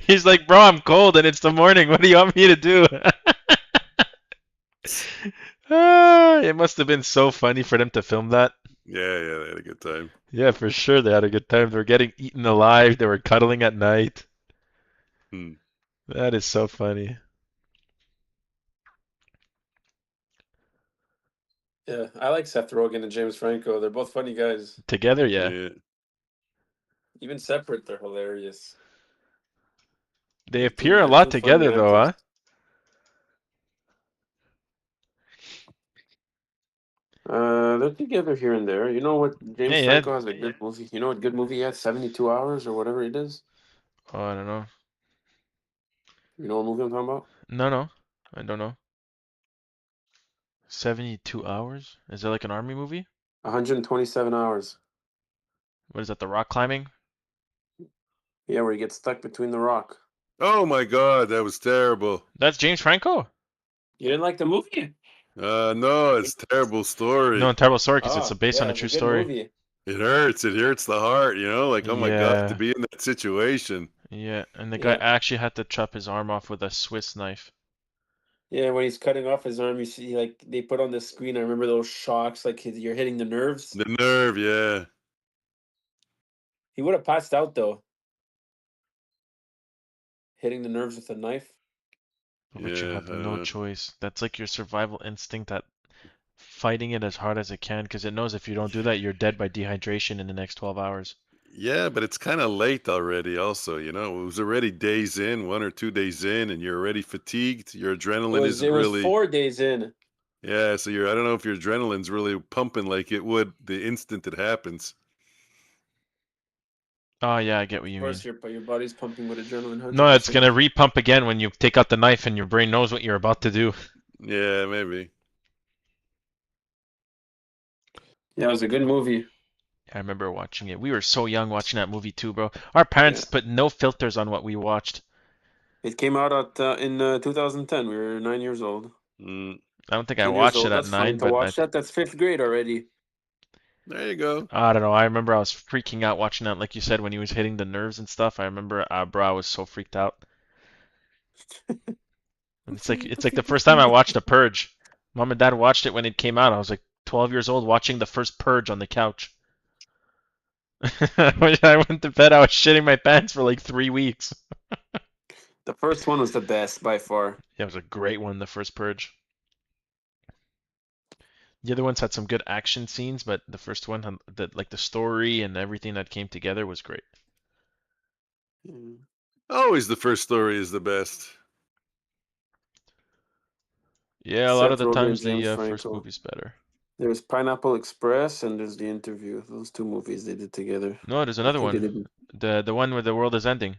He's like, "Bro, I'm cold and it's the morning. What do you want me to do?" It must have been so funny for them to film that. Yeah, yeah, they had a good time. Yeah, for sure. They had a good time. They were getting eaten alive. They were cuddling at night. Hmm. That is so funny. Yeah, I like Seth Rogen and James Franco. They're both funny guys. Together, yeah. Yeah. Even separate, they're hilarious. They appear a They're lot two funny together, though, actors. huh? They're together here and there. You know what? Yeah, James yeah. Franco has a good movie. You know what good movie he had? 72 Hours or whatever it is. Oh, I don't know. You know what movie I'm talking about? No, no. I don't know. 72 hours? Is that like an army movie? 127 Hours. What is that, the rock climbing? Yeah, where he gets stuck between the rock. Oh my God, that was terrible. That's James Franco? You didn't like the movie? No, it's a terrible No, story. terrible story because it's Oh, based on yeah, a it's a true good story. movie. It hurts. It hurts the heart, like, oh my God, to Yeah, be in that situation. yeah. And the guy Yeah. actually had to chop his arm off with a Swiss knife. Yeah, when he's cutting off his arm, you see, like, they put on the screen, I remember those shocks, like, you're hitting the nerves. The nerve, yeah. He would have passed out, though, hitting the nerves with a knife. But you Yeah, I have don't no know. choice. That's like your survival instinct that fighting it as hard as it can because it knows if you don't do that, you're dead by dehydration in the next 12 hours. Yeah, but it's kind of late already also, It was already days in, 1 or 2 days in, and you're already fatigued. Your It adrenaline was isn't it was really, 4 days in. yeah, so I don't know if your adrenaline's really pumping like it would the instant it happens. Oh, yeah, I get what Of you course, mean. your body's pumping with adrenaline, No, it's 100%. gonna repump again when you take out the knife and your brain knows what you're about to do. Yeah, maybe. Yeah, it was a good movie. I remember watching it. We were so young watching that movie too, bro. Our parents Yeah. put no filters on what we watched. It came out in 2010. We were 9 years old. Mm, I don't think I 10 years watched it old. at That's fine 9, to but watch that. That's fifth grade already. there you go. I don't know. I remember I was freaking out watching that, like you said, when he was hitting the nerves and stuff. I remember, bro, I was so freaked out. And it's like the first time I watched The Purge. Mom and Dad watched it when it came out. I was like 12 years old watching the first Purge on the couch. When I went to bed, I was shitting my pants for like 3 weeks. The first one was the best by far. Yeah, it was a great one, the first Purge. The other ones had some good action scenes, but the first one, like the story and everything that came together was great. Mm. Always the first story is the best. Yeah, a lot of Seth the Rogen and times James the first Franco. movie's better. There's Pineapple Express and there's The Interview. Those two movies they did together. No, there's I another think they one. did. The one where the world is ending.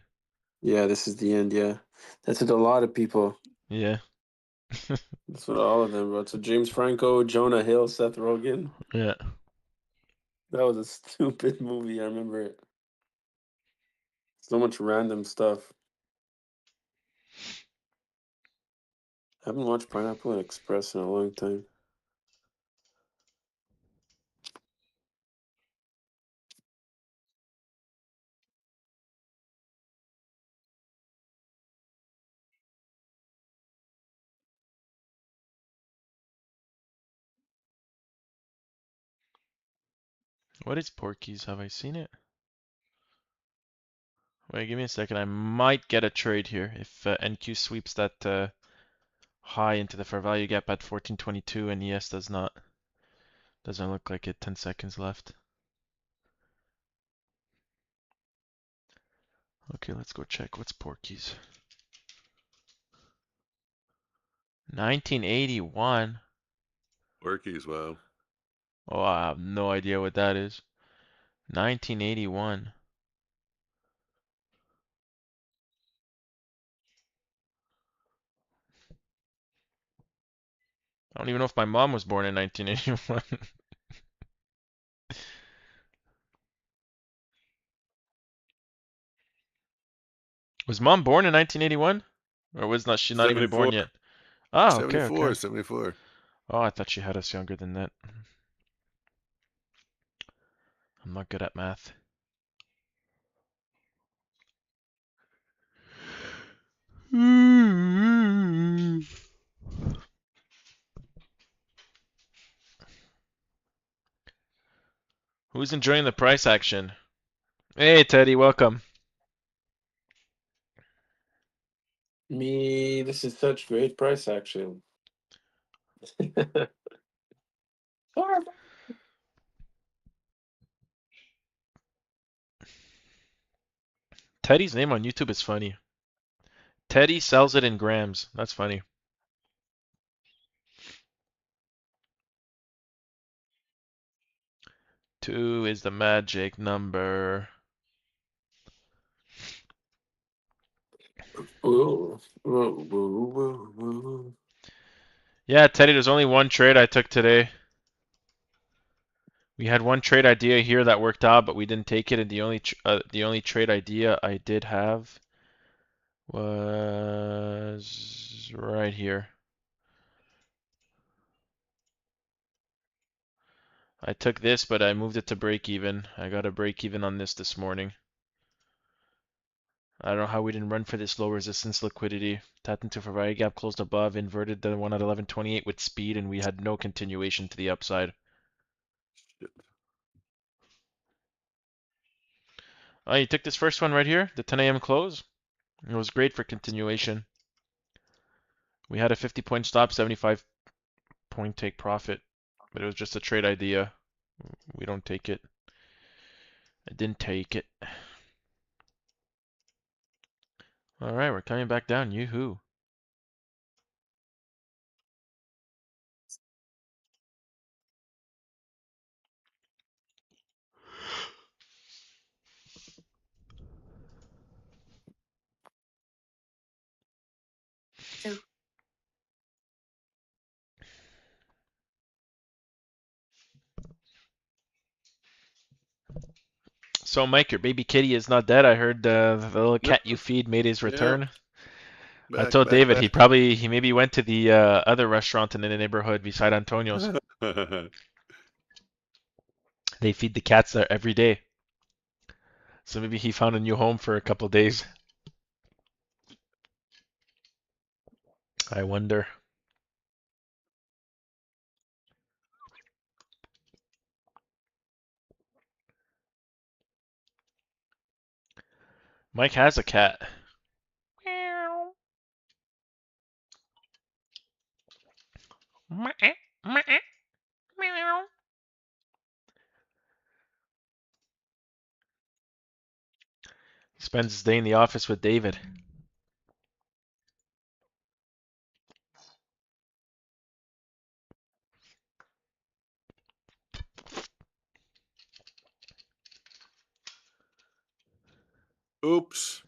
Yeah, this is the end. Yeah, that's with a lot of people. Yeah. That's what all of them wrote. So James Franco, Jonah Hill, Seth Rogen. Yeah. That was a stupid movie. I remember it. So much random stuff. I haven't watched Pineapple Express in a long time. What is Porky's? Have I seen it? Wait, give me a second. I might get a trade here if NQ sweeps that high into the fair value gap at 1422 and ES does not. Doesn't look like it. 10 seconds left. Okay, let's go check. What's Porky's? 1981. Porky's, wow. Oh, I have no idea what that is. 1981. I don't even know if my mom was born in 1981. Was mom born in 1981? Or was not she not even born 74. yet? Oh, okay, 74, okay. 74. Oh, I thought she had us younger than that. I'm not good at math. Who's enjoying the price action? Hey, Teddy, welcome. Me, this is such great price action. Teddy's name on YouTube is funny. Teddy sells it in grams. That's funny. Two is the magic number. Ooh, ooh, ooh, ooh. Yeah, Teddy, there's only one trade I took today. We had one trade idea here that worked out, but we didn't take it, and the only trade idea I did have was right here. I took this, but I moved it to break even. I got a break even on this morning. I don't know how we didn't run for this low resistance liquidity. Tapped into fair value gap, closed above, inverted the one at 1128 with speed, and we had no continuation to the upside. Shit. Oh, you took this first one right here, the 10 a.m. close. It was great for continuation. We had a 50-point stop, 75-point take profit, but it was just a trade idea. We don't take it. I didn't take it. All right, we're coming back down. Yoo-hoo. So, Mike, your baby kitty is not dead. I heard the little No, cat you feed made his yeah, return. I back, told back, David back. he maybe went to the other restaurant in the neighborhood beside Antonio's. They feed the cats there every day. So maybe he found a new home for a couple days. I wonder. Mike has a cat. Meow. Meow. Meow. Meow. He spends his day in the office with David. Oops.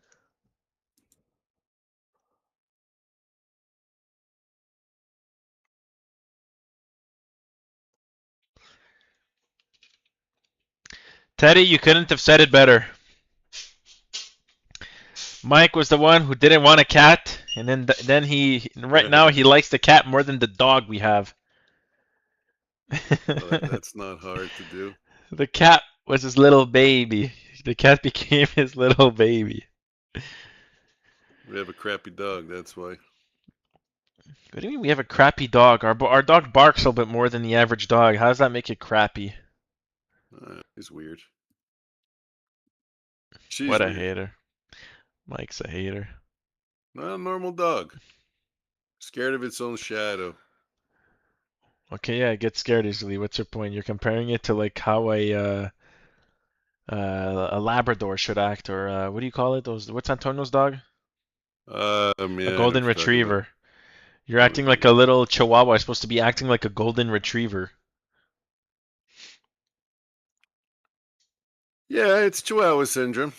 Teddy, you couldn't have said it better. Mike was the one who didn't want a cat, and then right now he likes the cat more than the dog we have. Well, that's not hard to do. The cat was his little baby. The cat became his little baby. We have a crappy dog, that's why. What do you mean we have a crappy dog? Our dog barks a little bit more than the average dog. How does that make it crappy? He's weird. She's What a weird. hater. Mike's a hater. Not a normal dog. Scared of its own shadow. Okay, yeah, it gets scared easily. What's your point? You're comparing it to like how a Labrador should act, or what do you call it? What's Antonio's dog? Yeah, I A know golden what you're talking about. retriever. You're acting like a little chihuahua. Is supposed to be acting like a golden retriever. Yeah, it's Chihuahua syndrome.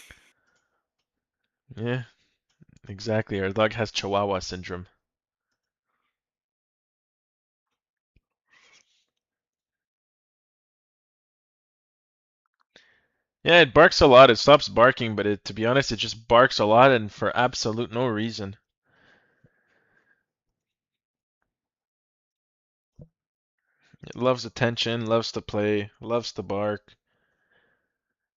Yeah, exactly. Our dog has chihuahua syndrome. Yeah, it barks a lot. It stops barking, but to be honest, it just barks a lot and for absolute no reason. It loves attention, loves to play, loves to bark,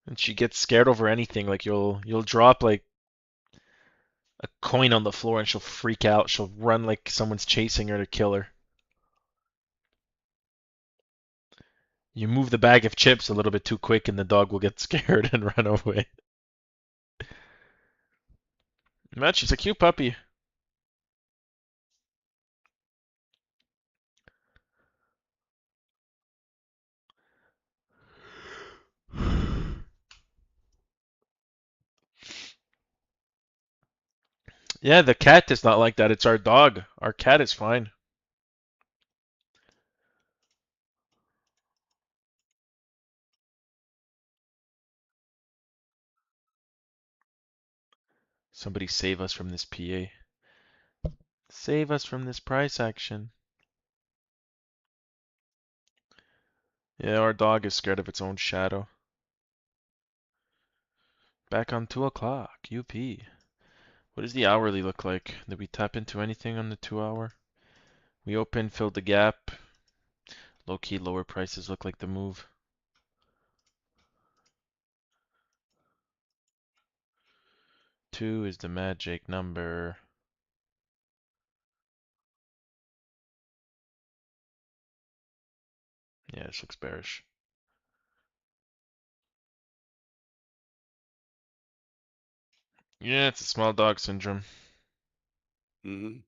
and she gets scared over anything. Like you'll drop like a coin on the floor and she'll freak out. She'll run like someone's chasing her to kill her. You move the bag of chips a little bit too quick and the dog will get scared and run away. Man, she's a cute puppy. Yeah, the cat is not like that. It's our dog. Our cat is fine. Somebody save us from this PA. Save us from this price action. Yeah, our dog is scared of its own shadow. Back on 2 o'clock. UP. What does the hourly look like? Did we tap into anything on the 2 hour? We opened, filled the gap. Low key, lower prices look like the move. Two is the magic number. Yeah, this looks bearish. Yeah, it's a small dog syndrome. Mm-hmm.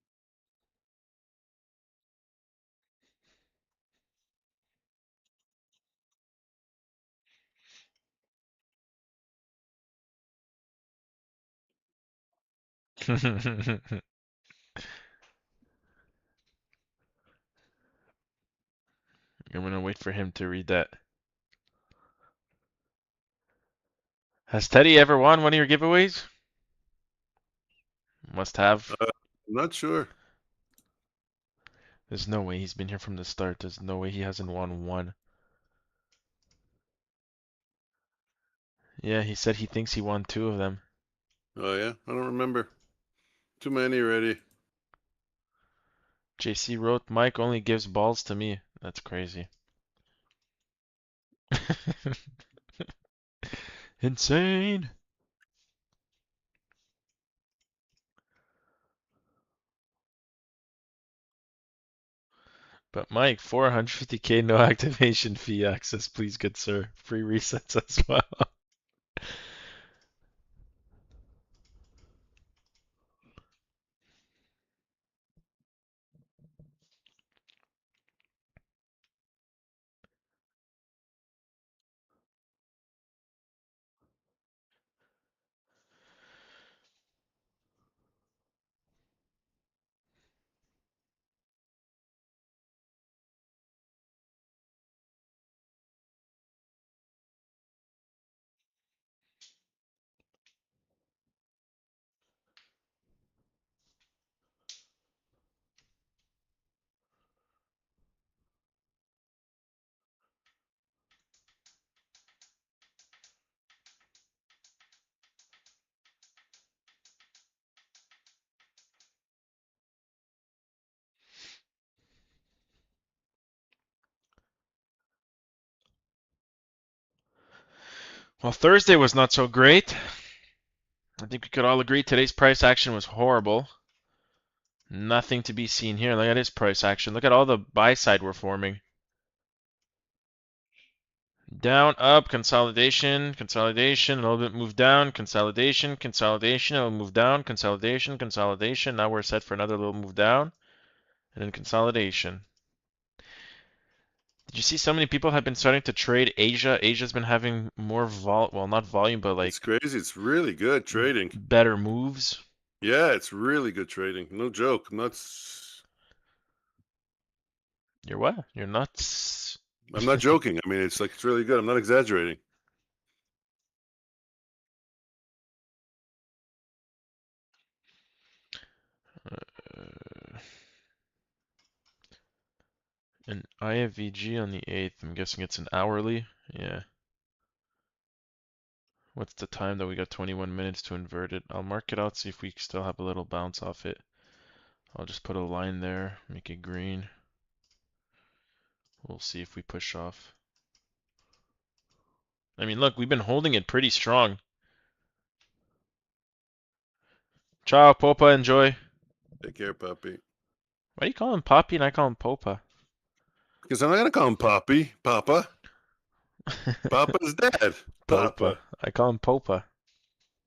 I'm gonna wait for him to read that. Has Teddy ever won one of your giveaways? Must have. I'm not sure. There's no way he's been here from the start. There's no way he hasn't won one. Yeah, he said he thinks he won 2 of them. Oh yeah, I don't remember. Too many already. JC wrote, Mike only gives balls to me. That's crazy. Insane. But Mike, 450k no activation fee access, please, good sir. Free resets as well. Well, Thursday was not so great. I think we could all agree today's price action was horrible. Nothing to be seen here. Look at his price action. Look at all the buy side we're forming. Down, up, consolidation, consolidation, a little bit move down, consolidation, consolidation, a little move down, consolidation, consolidation. Now we're set for another little move down, and then consolidation. Did you see so many people have been starting to trade Asia? Asia's been having more well, not volume, but like It's crazy. It's really good trading. better moves. Yeah, it's really good trading. No joke. You're what? You're nuts. I'm not joking. I mean, it's really good. I'm not exaggerating. An IFVG on the 8th. I'm guessing it's an hourly. Yeah. What's the time that we got 21 minutes to invert it? I'll mark it out, see if we still have a little bounce off it. I'll just put a line there, make it green. We'll see if we push off. I mean, look, we've been holding it pretty strong. Ciao, Popa, enjoy. Take care, puppy. Why do you call him Poppy and I call him Popa? Because I'm not gonna call him Poppy. Papa. Papa's dad. Popa. Papa. I call him Popa.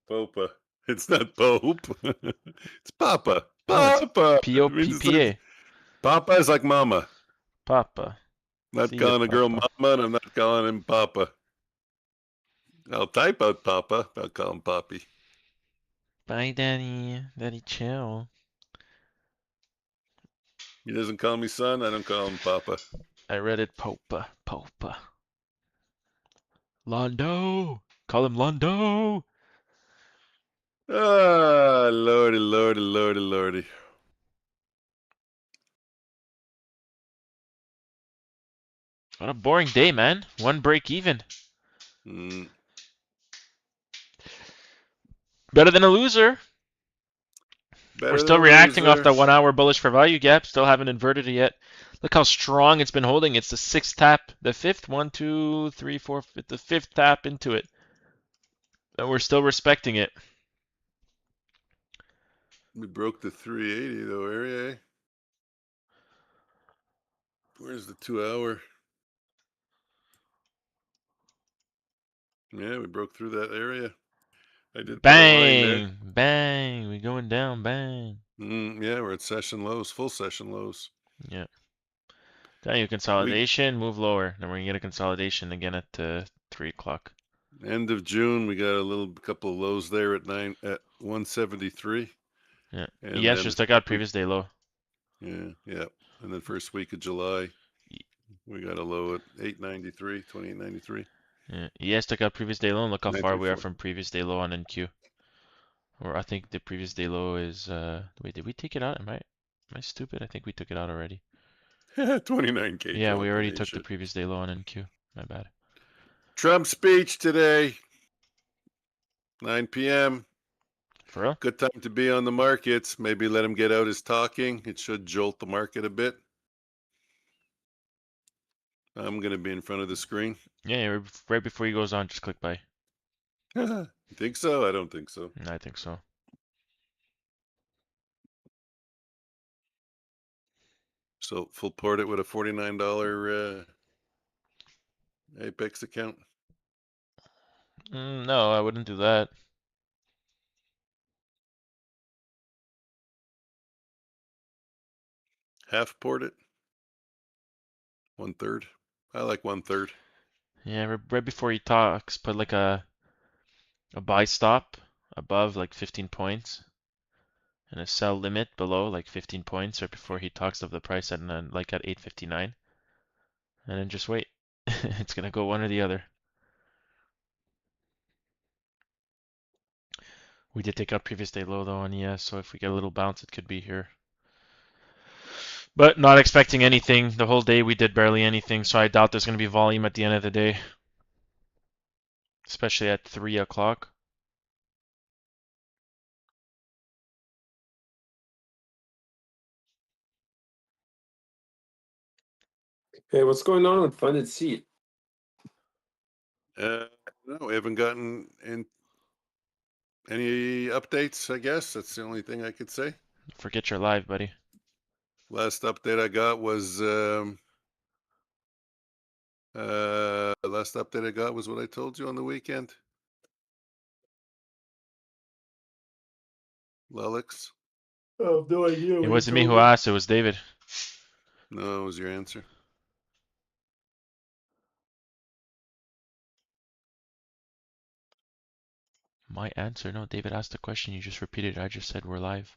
Popa. It's not Pope. It's Papa. No, it's Papa. I mean, P-O-P-P-A. Papa is like Mama. Papa. Not See ya, calling a girl Papa. Mama, and I'm not calling him Papa. I'll type out Papa, but I'll call him Poppy. Bye, Daddy. Daddy, chill. He doesn't call me son. I don't call him Papa. I read it Popa. Popa. Londo. Call him Londo. Ah, lordy, lordy, lordy, lordy. What a boring day, man. One break even. Better than a loser. Better We're than still a reacting off loser. the 1 hour bullish for value gap. Still haven't inverted it yet. Look how strong it's been holding. It's the 6th tap. The 5th, 1, 2, 3, 4, the 5th tap into it. And we're still respecting it. We broke the 380 though area. Where's the 2 hour? Yeah, we broke through that area. I did put a line there. Bang! Bang! We going down. Bang! Yeah, we're at session lows, full session lows. Yeah. Value consolidation, move lower. Then we're gonna get a consolidation again at 3 o'clock. End of June, we got a couple of lows there at 173. Yeah. And ES then just took out previous day low. Yeah. And then first week of July, we got a low at 893, 2893. Yeah. ES took out previous day low, and look how far we are 934. from previous day low on NQ. Or I think the previous day low is wait, did we take it out? Am I stupid? I think we took it out already. 29K. Yeah, drop we in already took the Asia. previous day low on NQ. My bad. Trump speech today. 9 p.m. For real? Good time to be on the markets. Maybe let him get out his talking. It should jolt the market a bit. I'm going to be in front of the screen. Yeah, right before he goes on, just click buy. You think so? I don't think so. I think so. So full port it with a $49 Apex account. No, I wouldn't do that. Half port it. 1/3. I like 1/3. Yeah, right before he talks, put like a buy stop above like 15 points and a sell limit below like 15 points right before he talks of the price at like at 8.59, and then just wait. It's gonna go one or the other. We did take out previous day low though on ES, so if we get a little bounce, it could be here. But not expecting anything. The whole day we did barely anything, so I doubt there's gonna be volume at the end of the day, especially at 3 o'clock. Hey, what's going on with funded seat? No, we haven't gotten in any updates, I guess. That's the only thing I could say. Forget your live, buddy. Last update I got was what I told you on the weekend. Lelix. I have no idea It what you wasn't me told who me. asked, it was David. No, was your answer. My answer? No, David asked the question, you just repeated it. I just said we're live.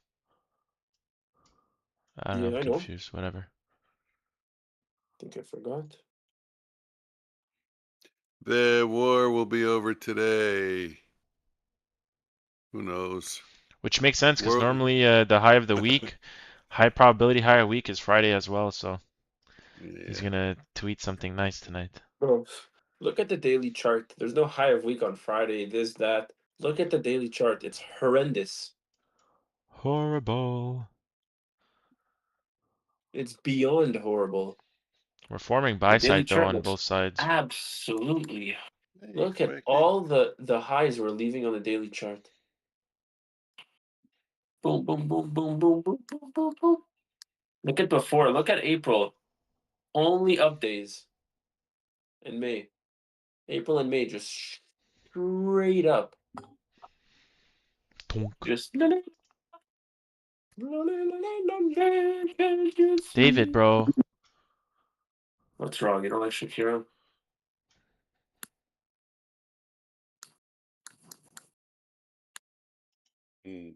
I don't know, I'm Yeah, I know. confused. Whatever. Think I forgot. The war will be over today. Who knows? Which makes sense because World. normally the high of the week, high probability high of week is Friday as well. So he's Yeah. gonna tweet something nice tonight. Bro, look at the daily chart. There's no high of week on Friday. This, that. Look at the daily chart. It's horrendous. Horrible. It's beyond horrible. We're forming The buy daily side though chart on looks both sides. absolutely. Hey, Look at quickie. all the highs we're leaving on the daily chart. Boom, boom, boom, boom, boom, boom, boom, boom, boom. Look at before. Look at April. Only up days in May. April and May just straight up. Tonk. Just David, bro. what's wrong? You don't like Shakira? Hmm.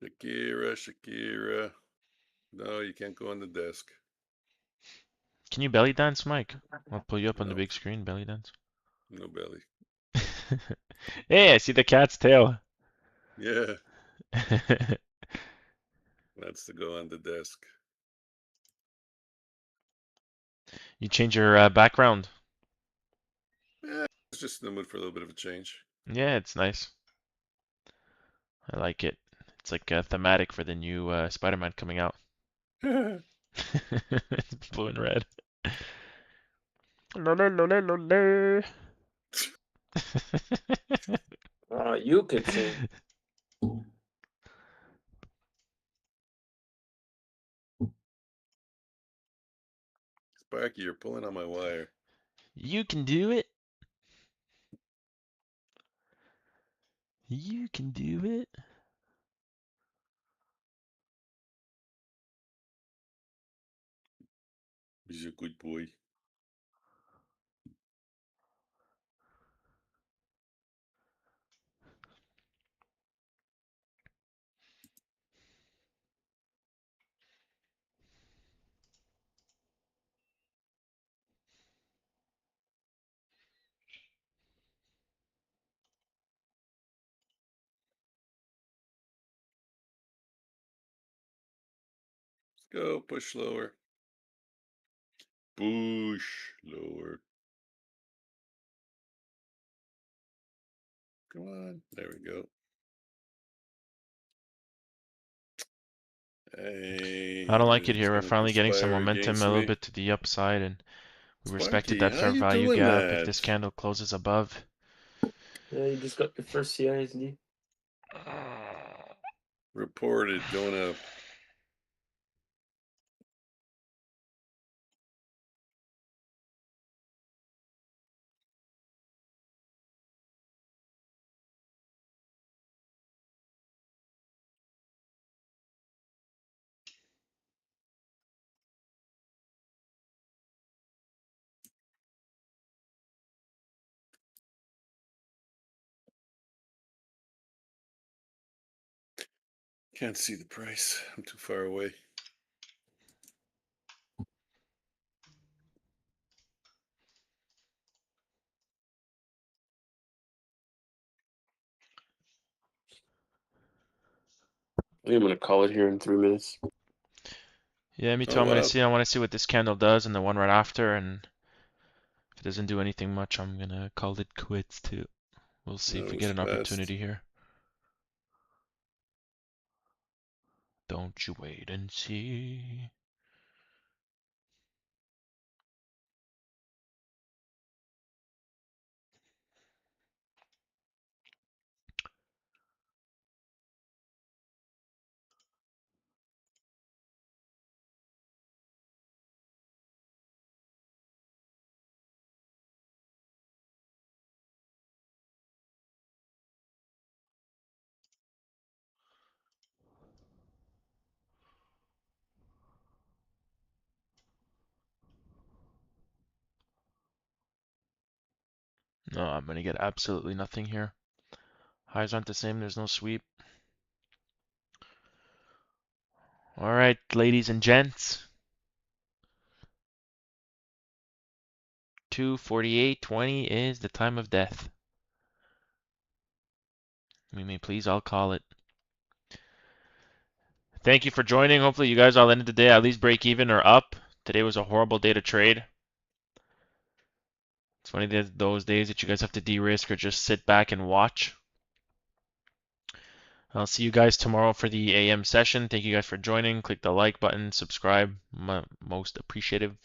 Shakira, Shakira. No, you can't go on the desk. Can you belly dance, Mike? I'll pull you up on the No, big screen, belly dance. no belly. Hey, I see the cat's tail. Yeah, that's to go on the desk. You change your background. Yeah, it's just in the mood for a little bit of a change. Yeah, it's nice. I like it. It's like thematic for the new Spider-Man coming out. It's blue and red. You could sing. Sparky, you're pulling on my wire. You can do it. You can do it. He's a good boy. Go, push lower. Push lower. Come on. There we go. Hey, I don't like it it's here. We're going to finally getting some conspire momentum a against little me. bit to the upside, and we respected Sparky, that how fair you value doing gap. If that? this candle closes above, Yeah, you just got your first CISD. Reported going up. Can't see the price. I'm too far away. I think I'm gonna call it here in 3 minutes. yeah, me too. Oh, I'm gonna wow. see. I want to see what this candle does and the one right after, and if it doesn't do anything much, I'm gonna call it quits too. We'll see if That we was get an fast. opportunity here. Don't you wait and see. No, I'm gonna get absolutely nothing here. Highs aren't the same. There's no sweep. All right, ladies and gents. 2:48:20 is the time of death. We may please all call it. Thank you for joining. Hopefully you guys all ended the day at least break even or up. Today was a horrible day to trade. It's one of those days that you guys have to de-risk or just sit back and watch. I'll see you guys tomorrow for the AM session. Thank you guys for joining. Click the like button, subscribe, most appreciative.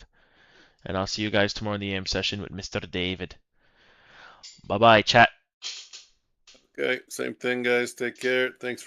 And I'll see you guys tomorrow in the AM session with Mr. David. Bye bye, chat. Okay, same thing, guys. Take care. Thanks for